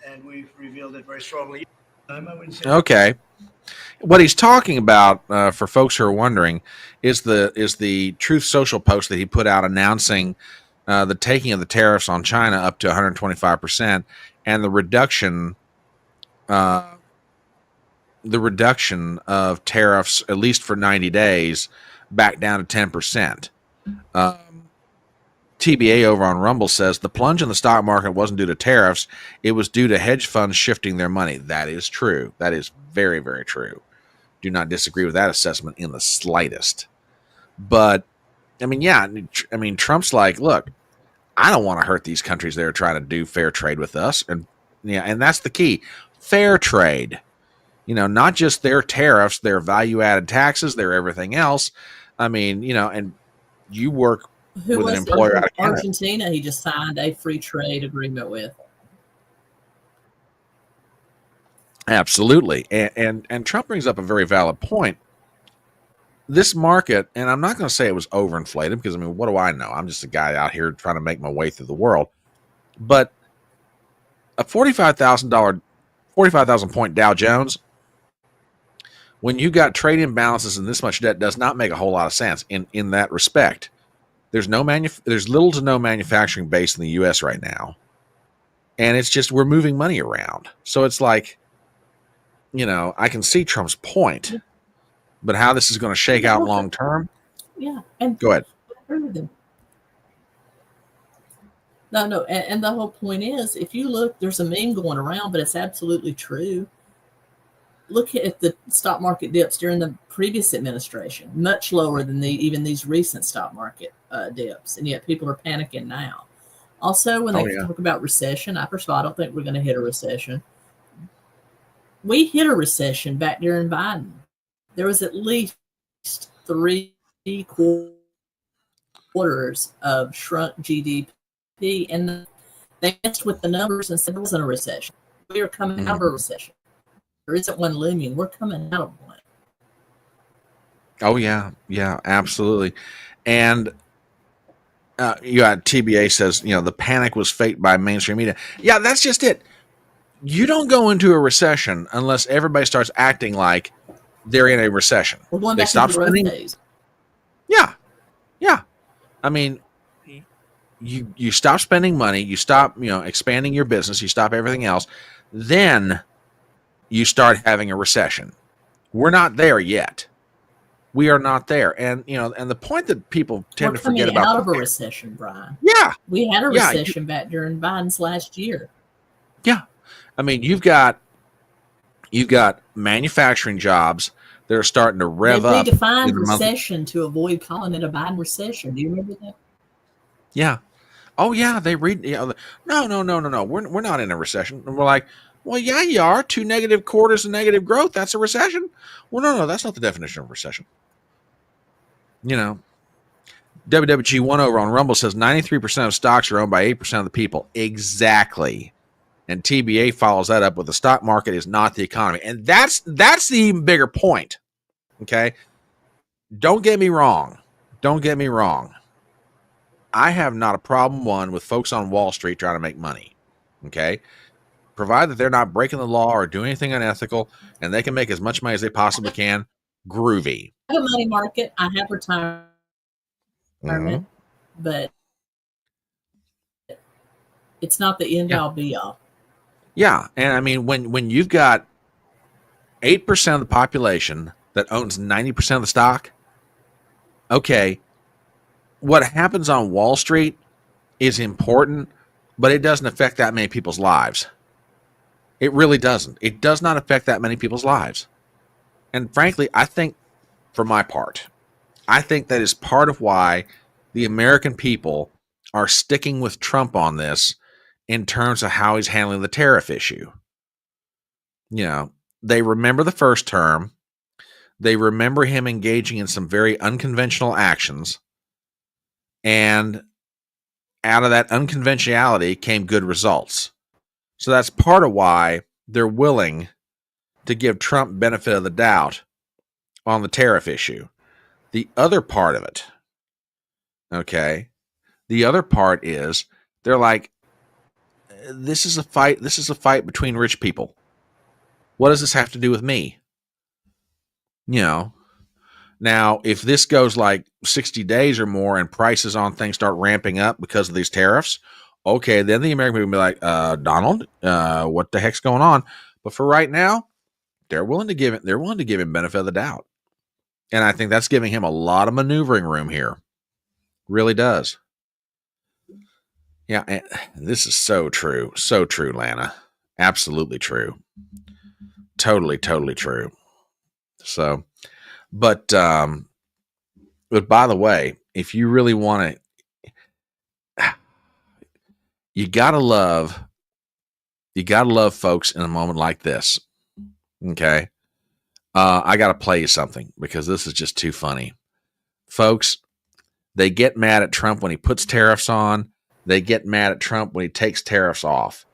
and we've revealed it very strongly. I wouldn't say. Okay. What he's talking about, for folks who are wondering, is the Truth Social post that he put out announcing the taking of the tariffs on China up to 125%, and the reduction of tariffs, at least for 90 days, back down to 10%. TBA over on Rumble says the plunge in the stock market wasn't due to tariffs. It was due to hedge funds shifting their money. That is true. That is very, very true. Do not disagree with that assessment in the slightest. But, Trump's like, look, I don't want to hurt these countries that are trying to do fair trade with us. And that's the key. Fair trade. Not just their tariffs, their value-added taxes, their everything else. And you work with an employer out of Canada. Argentina, he just signed a free trade agreement with. Absolutely. And Trump brings up a very valid point. This market, and I'm not going to say it was overinflated, because, what do I know? I'm just a guy out here trying to make my way through the world. But a 45,000 point Dow Jones, when you got trade imbalances and this much debt, does not make a whole lot of sense in that respect. There's little to no manufacturing base in the U.S. right now, and it's just we're moving money around. So it's like, I can see Trump's point, but how this is going to shake out long term? Yeah, and go ahead. No, and the whole point is, if you look, there's a meme going around, but it's absolutely true. Look at the stock market dips during the previous administration, much lower than even these recent stock market dips, and yet people are panicking now. Also, when they talk about recession, first of all, I don't think we're going to hit a recession. We hit a recession back during Biden. There was at least 3 quarters of shrunk GDP, and they messed with the numbers and said it wasn't a recession. We are coming out of a recession. There isn't one looming. We're coming out of one. Oh, yeah. Yeah, absolutely. And you got TBA says, the panic was faked by mainstream media. Yeah, that's just it. You don't go into a recession unless everybody starts acting like they're in a recession. We're going back to the growth days. Yeah. Yeah. You stop spending money. You stop, expanding your business. You stop everything else. Then you start having a recession. We're not there yet. We are not there. And, and the point that people tend to forget about. We're coming out of a recession, Brian. Yeah. We had a recession back during Biden's last year. Yeah. I mean, you've got manufacturing jobs that are starting to rev They up. redefined in the month. recession to avoid calling it a Biden recession. Do you remember that? Yeah. Oh yeah, they read. No. We're not in a recession. And we're like, well, yeah, you are. 2 negative quarters of negative growth. That's a recession. Well, no, that's not the definition of recession. WWG1 over on Rumble says 93% of stocks are owned by 8% of the people. Exactly. And TBA follows that up with the stock market is not the economy. And that's the even bigger point. Okay. Don't get me wrong. I have not a problem, with folks on Wall Street trying to make money. Okay. Provided that they're not breaking the law or doing anything unethical and they can make as much money as they possibly can. Groovy. I have a money market. I have retirement, but it's not the end all be all. Yeah. And I mean, when you've got 8% of the population that owns 90% of the stock, okay, what happens on Wall Street is important, but it doesn't affect that many people's lives. It really doesn't. It does not affect that many people's lives. And frankly, I think, for my part, I think that is part of why the American people are sticking with Trump on this in terms of how he's handling the tariff issue. They remember the first term. They remember him engaging in some very unconventional actions. And out of that unconventionality came good results. So that's part of why they're willing to give Trump benefit of the doubt on the tariff issue. The other part of it, okay, is they're like, this is a fight. This is a fight between rich people. What does this have to do with me? Now, if this goes like 60 days or more and prices on things start ramping up because of these tariffs, okay, then the American people will be like, Donald, what the heck's going on? But for right now, they're willing to give him benefit of the doubt. And I think that's giving him a lot of maneuvering room here. Really does. Yeah, and this is so true. So true, Lana. Absolutely true. Totally true. So, but by the way, if you really want to, you gotta love folks in a moment like this. Okay. I gotta play you something because this is just too funny. Folks, they get mad at Trump when he puts tariffs on. They get mad at Trump when he takes tariffs off.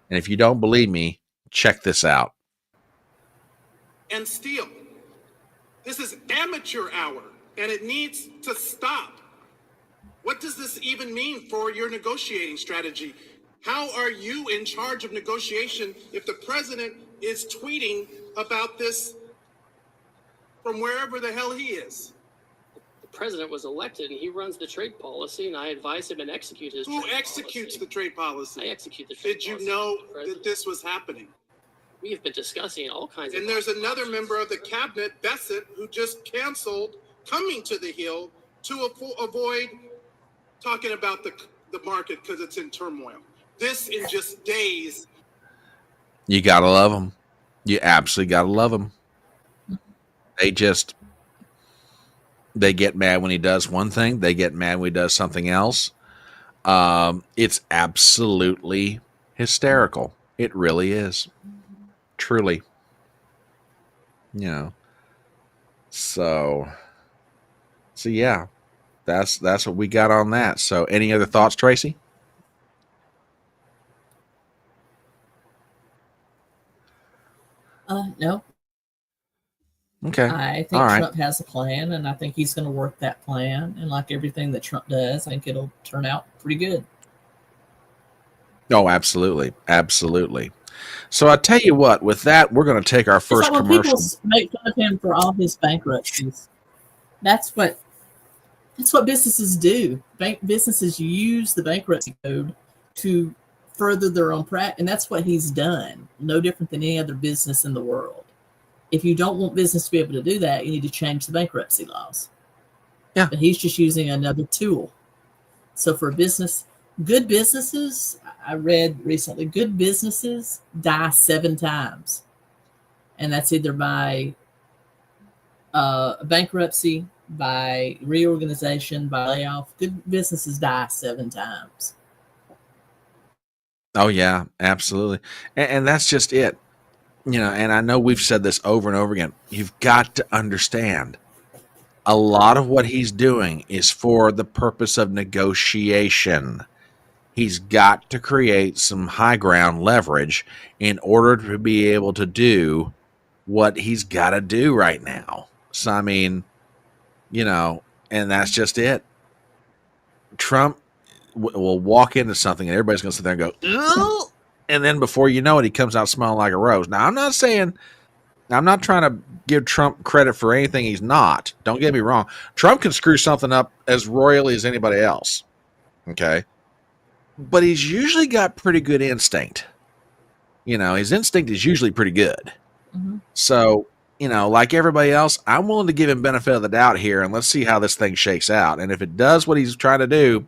And if you don't believe me, check this out. And steel. This is amateur hour, and it needs to stop. What does this even mean for your negotiating strategy? How are you in charge of negotiation if the president is tweeting about this from wherever the hell he is? The president was elected, and he runs the trade policy, and I advise him and execute his Who executes the trade policy? I execute the trade policy. Did you know that this was happening? We have been discussing all kinds of. And there's another member of the cabinet, Bassett, who just canceled coming to the Hill to avoid talking about the market because it's in turmoil. This in just days. You gotta love them. You absolutely gotta love them. They get mad when he does one thing. They get mad when he does something else. It's absolutely hysterical. It really is. Truly. So yeah, that's what we got on that. So any other thoughts, Tracy? No. Okay. I think Trump has a plan, and I think he's going to work that plan. And like everything that Trump does, I think it'll turn out pretty good. Oh, absolutely. So I tell you what, with that, we're going to take our first when commercial. People make fun of him for all his bankruptcies. That's what businesses do. Businesses use the bankruptcy code to further their own practice, and that's what he's done. No different than any other business in the world. If you don't want business to be able to do that, you need to change the bankruptcy laws. Yeah. But he's just using another tool. So for a business Good businesses, I read recently, good businesses die 7 times. And that's either by bankruptcy, by reorganization, by layoff. Good businesses die 7 times. Oh yeah, absolutely. And that's just it. And I know we've said this over and over again. You've got to understand a lot of what he's doing is for the purpose of negotiation. He's got to create some high ground leverage in order to be able to do what he's got to do right now. So, I mean, and that's just it. Trump will walk into something and everybody's going to sit there and go, ugh! And then before you know it, he comes out smelling like a rose. Now, I'm not trying to give Trump credit for anything he's not. Don't get me wrong. Trump can screw something up as royally as anybody else. Okay. But he's usually got pretty good instinct. His instinct is usually pretty good. Mm-hmm. So, like everybody else, I'm willing to give him benefit of the doubt here and let's see how this thing shakes out. And if it does what he's trying to do,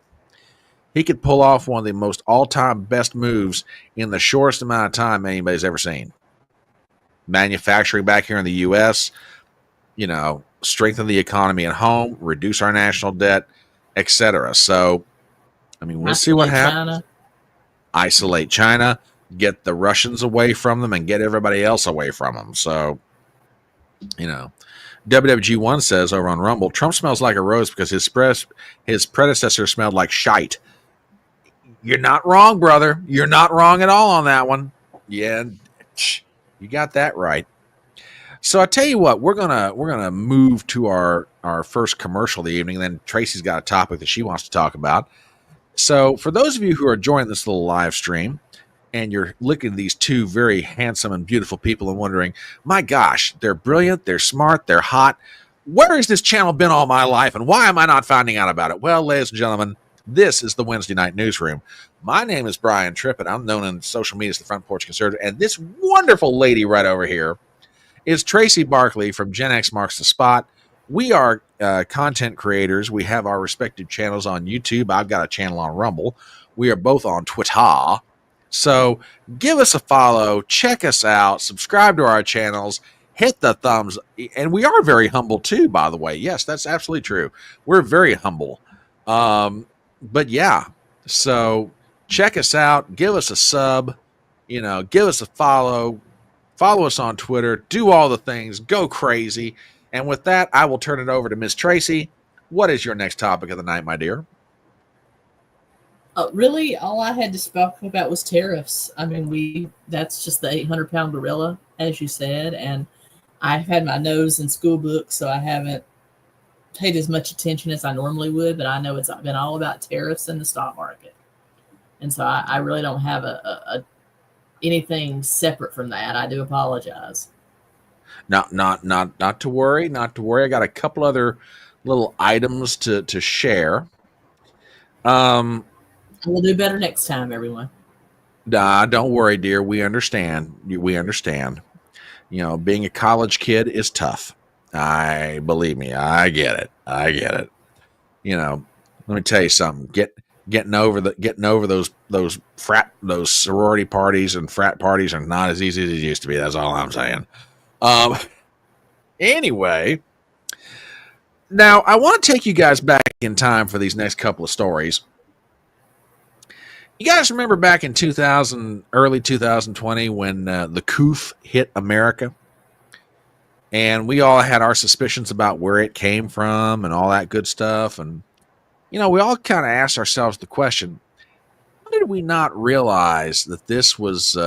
he could pull off one of the most all-time best moves in the shortest amount of time anybody's ever seen. Manufacturing back here in the U.S., strengthen the economy at home, reduce our national debt, etc. So, I mean, we'll see what happens. Isolate China, get the Russians away from them, and get everybody else away from them. So, WWG1 says over on Rumble, Trump smells like a rose because his predecessor smelled like shite. You're not wrong, brother. You're not wrong at all on that one. Yeah, you got that right. So I tell you what, we're gonna move to our first commercial of the evening. Then Tracy's got a topic that she wants to talk about. So for those of you who are joining this little live stream, and you're looking at these two very handsome and beautiful people and wondering, my gosh, they're brilliant, they're smart, they're hot. Where has this channel been all my life, and why am I not finding out about it? Well, ladies and gentlemen, this is the Wednesday Night Newsroom. My name is Brian Trippett. I'm known in social media as the Front Porch Conservative, and this wonderful lady right over here is Tracy Barkley from GenX Marks the Spot. We are content creators. We have our respective channels on YouTube. I've got a channel on Rumble. We are both on Twitter. So give us a follow, check us out, subscribe to our channels, hit the thumbs, and we are very humble too, by the way. Yes, that's absolutely true. We're very humble. But yeah, so check us out, give us a sub, give us a follow us on Twitter, do all the things, go crazy. And with that, I will turn it over to Miss Tracy. What is your next topic of the night, my dear? Really, all I had to speak about was tariffs. I mean, that's just the 800-pound gorilla, as you said. And I've had my nose in school books, so I haven't paid as much attention as I normally would. But I know it's been all about tariffs in the stock market. And so I really don't have anything separate from that. I do apologize. Not to worry. I got a couple other little items to share. We'll do better next time, everyone. Nah, don't worry, dear. We understand. We understand. Being a college kid is tough. Believe me, I get it. Let me tell you something. Getting over those sorority parties and frat parties are not as easy as it used to be. That's all I'm saying. Anyway, now I want to take you guys back in time for these next couple of stories. You guys remember back in early 2020 when the coup hit America? And we all had our suspicions about where it came from and all that good stuff. And, we all kind of asked ourselves the question, how did we not realize that this was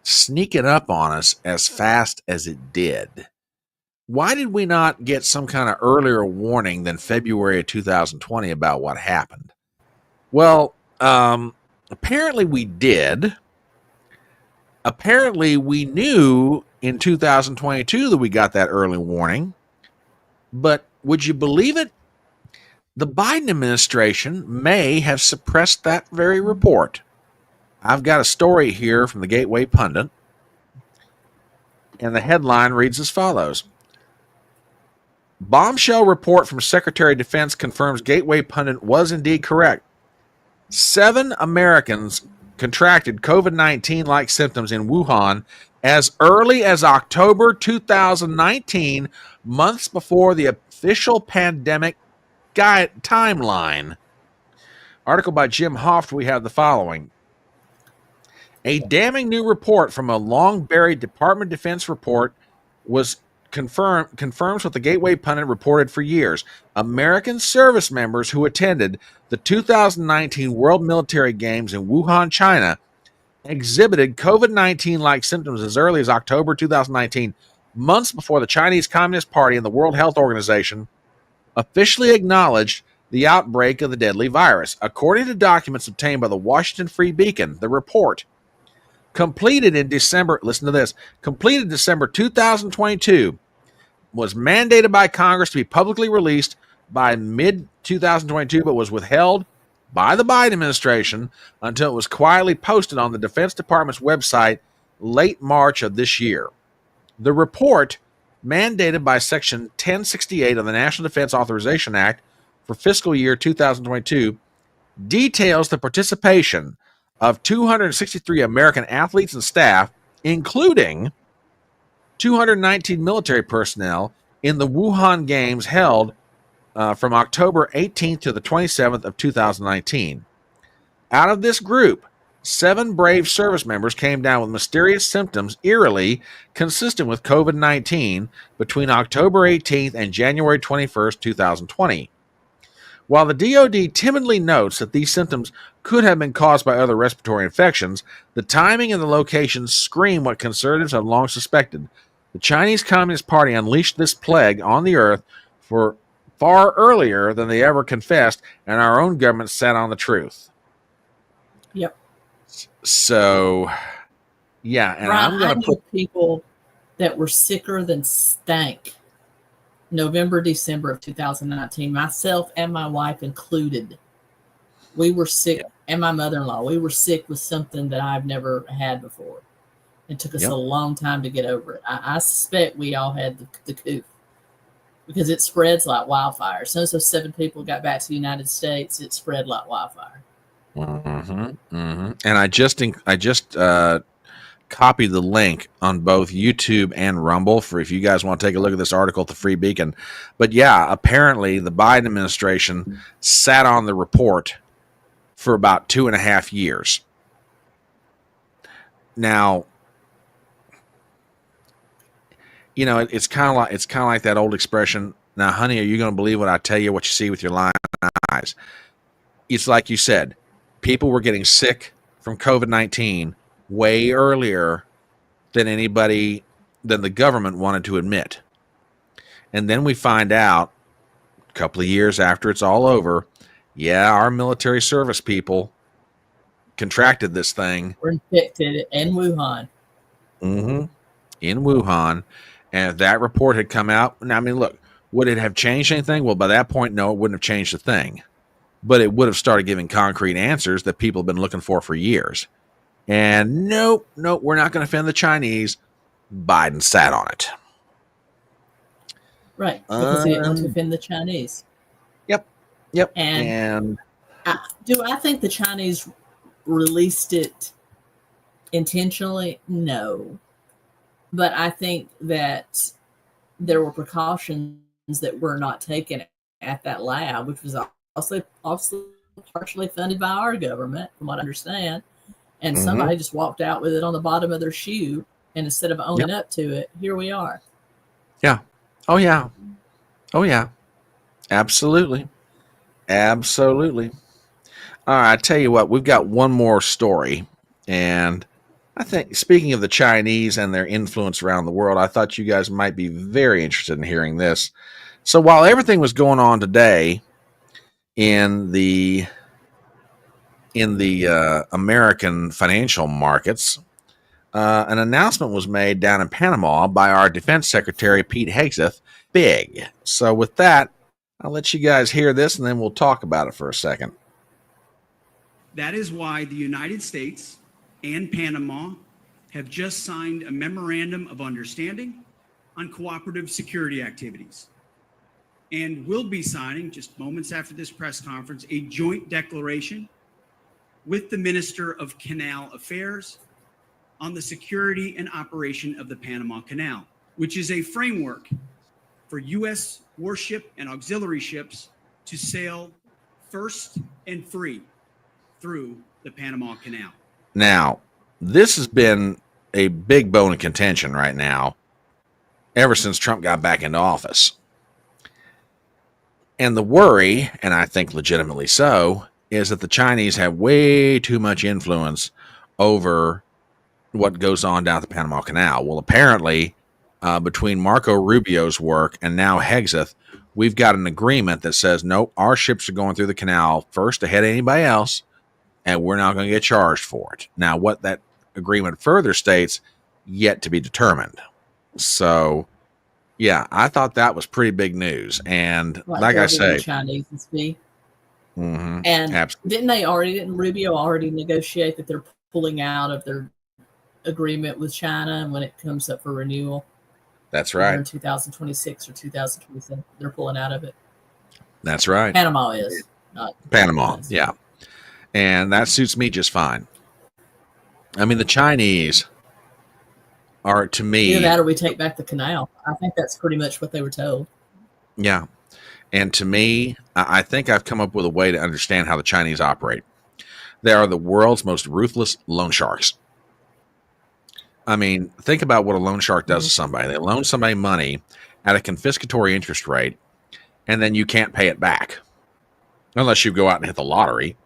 sneaking up on us as fast as it did? Why did we not get some kind of earlier warning than February of 2020 about what happened? Well, apparently we did. Apparently we knew in 2022 that we got that early warning. But would you believe it? The Biden administration may have suppressed that very report. I've got a story here from the Gateway Pundit, and the headline reads as follows. Bombshell report from Secretary of Defense confirms Gateway Pundit was indeed correct. 7 Americans contracted COVID-19 like symptoms in Wuhan as early as October 2019, months before the official pandemic timeline. Article by Jim Hoft, we have the following. A damning new report from a long-buried Department of Defense report was confirms what the Gateway pundit reported for years. American service members who attended the 2019 World Military Games in Wuhan, China, exhibited COVID-19 like symptoms as early as October 2019, months before the Chinese Communist Party and the World Health Organization officially acknowledged the outbreak of the deadly virus. According to documents obtained by the Washington Free Beacon, the report completed in December, listen to this, completed December 2022, was mandated by Congress to be publicly released by mid-2022, but was withheld by the Biden administration until it was quietly posted on the Defense Department's website late March of this year. The report, mandated by Section 1068 of the National Defense Authorization Act for fiscal year 2022, details the participation of 263 American athletes and staff, including 219 military personnel, in the Wuhan Games held from October 18th to the 27th of 2019. Out of this group, 7 brave service members came down with mysterious symptoms eerily consistent with COVID-19 between October 18th and January 21st, 2020. While the DoD timidly notes that these symptoms could have been caused by other respiratory infections, the timing and the locations scream what conservatives have long suspected. The Chinese Communist Party unleashed this plague on the earth for far earlier than they ever confessed, and our own government sat on the truth. Yep. So, yeah, and Brian, I'm going to put people that were sicker than stank. November, December of 2019, myself and my wife included. We were sick, and my mother-in-law. We were sick with something that I've never had before. It took us a long time to get over it. I suspect we all had the coup because it spreads like wildfire. As soon as those 7 people got back to the United States, it spread like wildfire. And I just copied the link on both YouTube and Rumble for if you guys want to take a look at this article at the Free Beacon. But yeah, apparently the Biden administration sat on the report for about 2.5 years. Now, you know, it's kind of like that old expression. Now, honey, are you going to believe what I tell you? What you see with your lying eyes? It's like you said, people were getting sick from COVID-19 way earlier than the government wanted to admit. And then we find out a couple of years after it's all over, our military service people contracted this thing. Were infected in Wuhan. In Wuhan. And if that report had come out, I mean, look, would it have changed anything? Well, by that point, no, it wouldn't have changed a thing. But it would have started giving concrete answers that people have been looking for years. And nope, we're not going to offend the Chinese. Biden sat on it. Right, because he didn't want to offend the Chinese. Yep. And do I think the Chinese released it intentionally? No. But I think that there were precautions that were not taken at that lab, which was also partially funded by our government, from what I understand. And somebody just walked out with it on the bottom of their shoe, and instead of owning up to it, here we are. Yeah. Oh, yeah. Absolutely. All right, I tell you what, we've got one more story. And I think, speaking of the Chinese and their influence around the world, I thought you guys might be very interested in hearing this. So while everything was going on today in the American financial markets, an announcement was made down in Panama by our Defense Secretary, Pete Hegseth. Big. So with that, I'll let you guys hear this, and then we'll talk about it for a second. That is why the United States and Panama have just signed a memorandum of understanding on cooperative security activities. And will be signing, just moments after this press conference, a joint declaration with the Minister of Canal Affairs on the security and operation of the Panama Canal, which is a framework for U.S. warship and auxiliary ships to sail first and free through the Panama Canal. Now, this has been a big bone of contention right now ever since Trump got back into office. And the worry, and I think legitimately so, is that the Chinese have way too much influence over what goes on down the Panama Canal. Well, apparently, between Marco Rubio's work and now Hegseth, we've got an agreement that says, nope, our ships are going through the canal first ahead of anybody else, and we're not going to get charged for it. Now, what that agreement further states, yet to be determined. So, yeah, I thought that was pretty big news. And like I say, Chinese fee. Mm-hmm, and absolutely. didn't Rubio already negotiate that they're pulling out of their agreement with China when it comes up for renewal? That's right. In 2026 or 2027, they're pulling out of it. That's right. Panama is not Panama, yeah. And that suits me just fine. I mean, the Chinese are, to me... Either that or we take back the canal. I think that's pretty much what they were told. Yeah. And to me, I think I've come up with a way to understand how the Chinese operate. They are the world's most ruthless loan sharks. I mean, think about what a loan shark does to somebody. They loan somebody money at a confiscatory interest rate, and then you can't pay it back unless you go out and hit the lottery.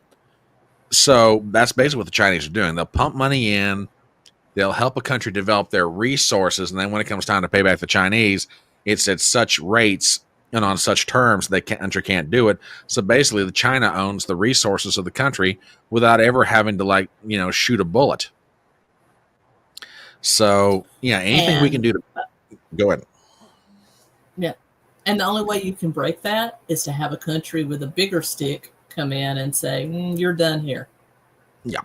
So that's basically what the Chinese are doing. They'll pump money in. They'll help a country develop their resources. And then when it comes time to pay back the Chinese, it's at such rates and on such terms the country can't do it. So basically, the China owns the resources of the country without ever having to, shoot a bullet. So, yeah, anything we can do to go ahead. Yeah. And the only way you can break that is to have a country with a bigger stick come in and say, you're done here. Yeah.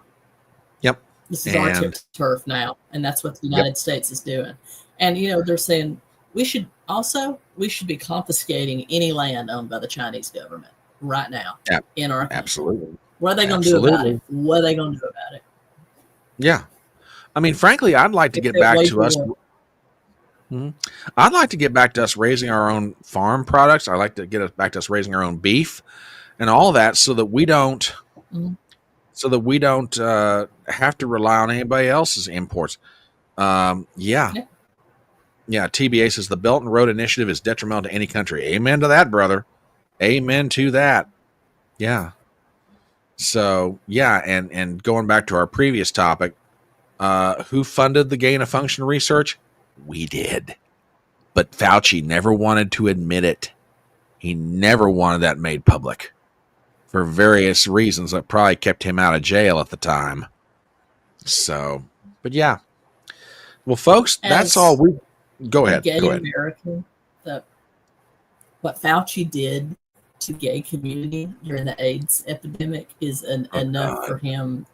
Yep. This is our turf now. And that's what the United States is doing. And, they're saying we should be confiscating any land owned by the Chinese government right now in our country. Absolutely. What are they going to do about it? What are they going to do about it? Yeah. I mean, frankly, I'd like to get back to us. I'd like to get back to us raising our own farm products. I'd like to get us back to us raising our own beef and all that, so that we don't, have to rely on anybody else's imports. Yeah. TBA says the Belt and Road Initiative is detrimental to any country. Amen to that, brother. Amen to that. Yeah. So yeah, and going back to our previous topic. Who funded the gain of function research? We did. But Fauci never wanted to admit it. He never wanted that made public for various reasons that probably kept him out of jail at the time. So, but yeah. Well, folks, that's all we... Go ahead. Gay American, what Fauci did to gay community during the AIDS epidemic is enough for him.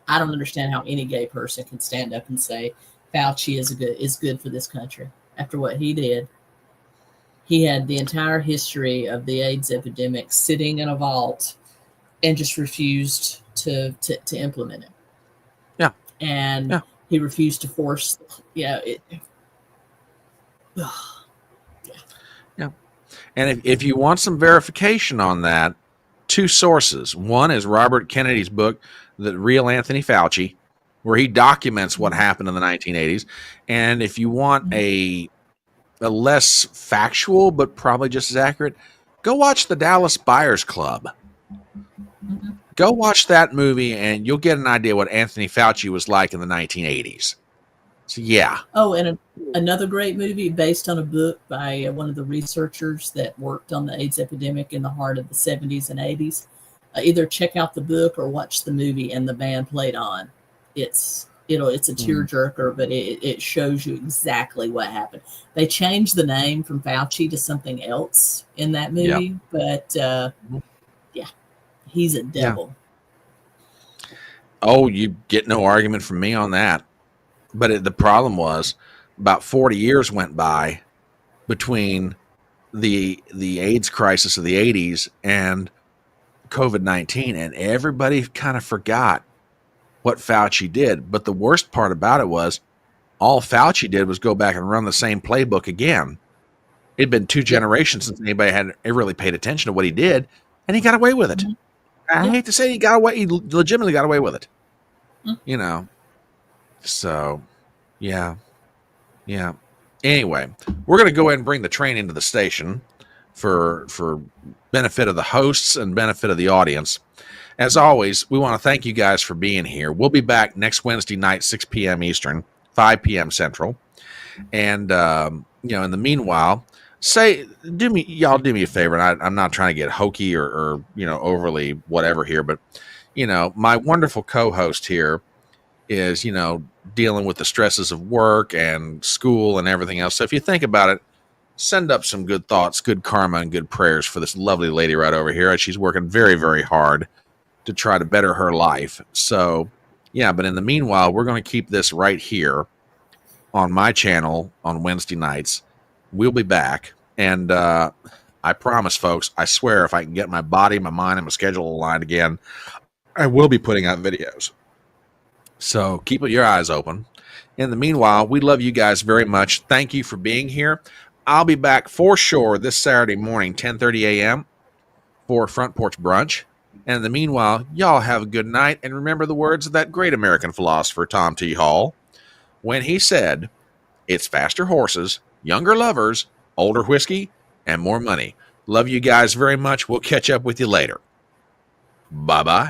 I don't understand how any gay person can stand up and say Fauci is good for this country after what he did. He had the entire history of the AIDS epidemic sitting in a vault and just refused to implement it. Yeah. And he refused to force. Yeah. And if you want some verification on that, two sources. One is Robert Kennedy's book, The Real Anthony Fauci, where he documents what happened in the 1980s. And if you want a less factual, but probably just as accurate, go watch the Dallas Buyers Club. Go watch that movie and you'll get an idea what Anthony Fauci was like in the 1980s. So, yeah. Oh, and another great movie based on a book by one of the researchers that worked on the AIDS epidemic in the heart of the 70s and 80s. Either check out the book or watch the movie and the band played on. It's a tearjerker, but it shows you exactly what happened. They changed the name from Fauci to something else in that movie, but he's a devil. Yeah. Oh, you get no argument from me on that. But the problem was about 40 years went by between the AIDS crisis of the 80s and COVID-19, and everybody kind of forgot what Fauci did. But the worst part about it was all Fauci did was go back and run the same playbook again. It'd been 2 generations since anybody had ever really paid attention to what he did, and he got away with it. I hate to say he got away. He legitimately got away with it. You know. So, yeah. Anyway, we're going to go ahead and bring the train into the station for benefit of the hosts and benefit of the audience. As always, we want to thank you guys for being here. We'll be back next Wednesday night, 6 p.m. Eastern, 5 p.m. Central. And, in the meanwhile, do me a favor. And I'm not trying to get hokey or overly whatever here, but, my wonderful co-host here is, dealing with the stresses of work and school and everything else. So if you think about it, send up some good thoughts, good karma, and good prayers for this lovely lady right over here. She's working very, very hard to try to better her life. So, but in the meanwhile, we're going to keep this right here on my channel on Wednesday nights. We'll be back. And I promise, folks, I swear if I can get my body, my mind, and my schedule aligned again, I will be putting out videos. So keep your eyes open. In the meanwhile, we love you guys very much. Thank you for being here. I'll be back for sure this Saturday morning, 10:30 a.m. for Front Porch Brunch. And in the meanwhile, y'all have a good night. And remember the words of that great American philosopher, Tom T. Hall, when he said, "It's faster horses, younger lovers, older whiskey, and more money." Love you guys very much. We'll catch up with you later. Bye-bye.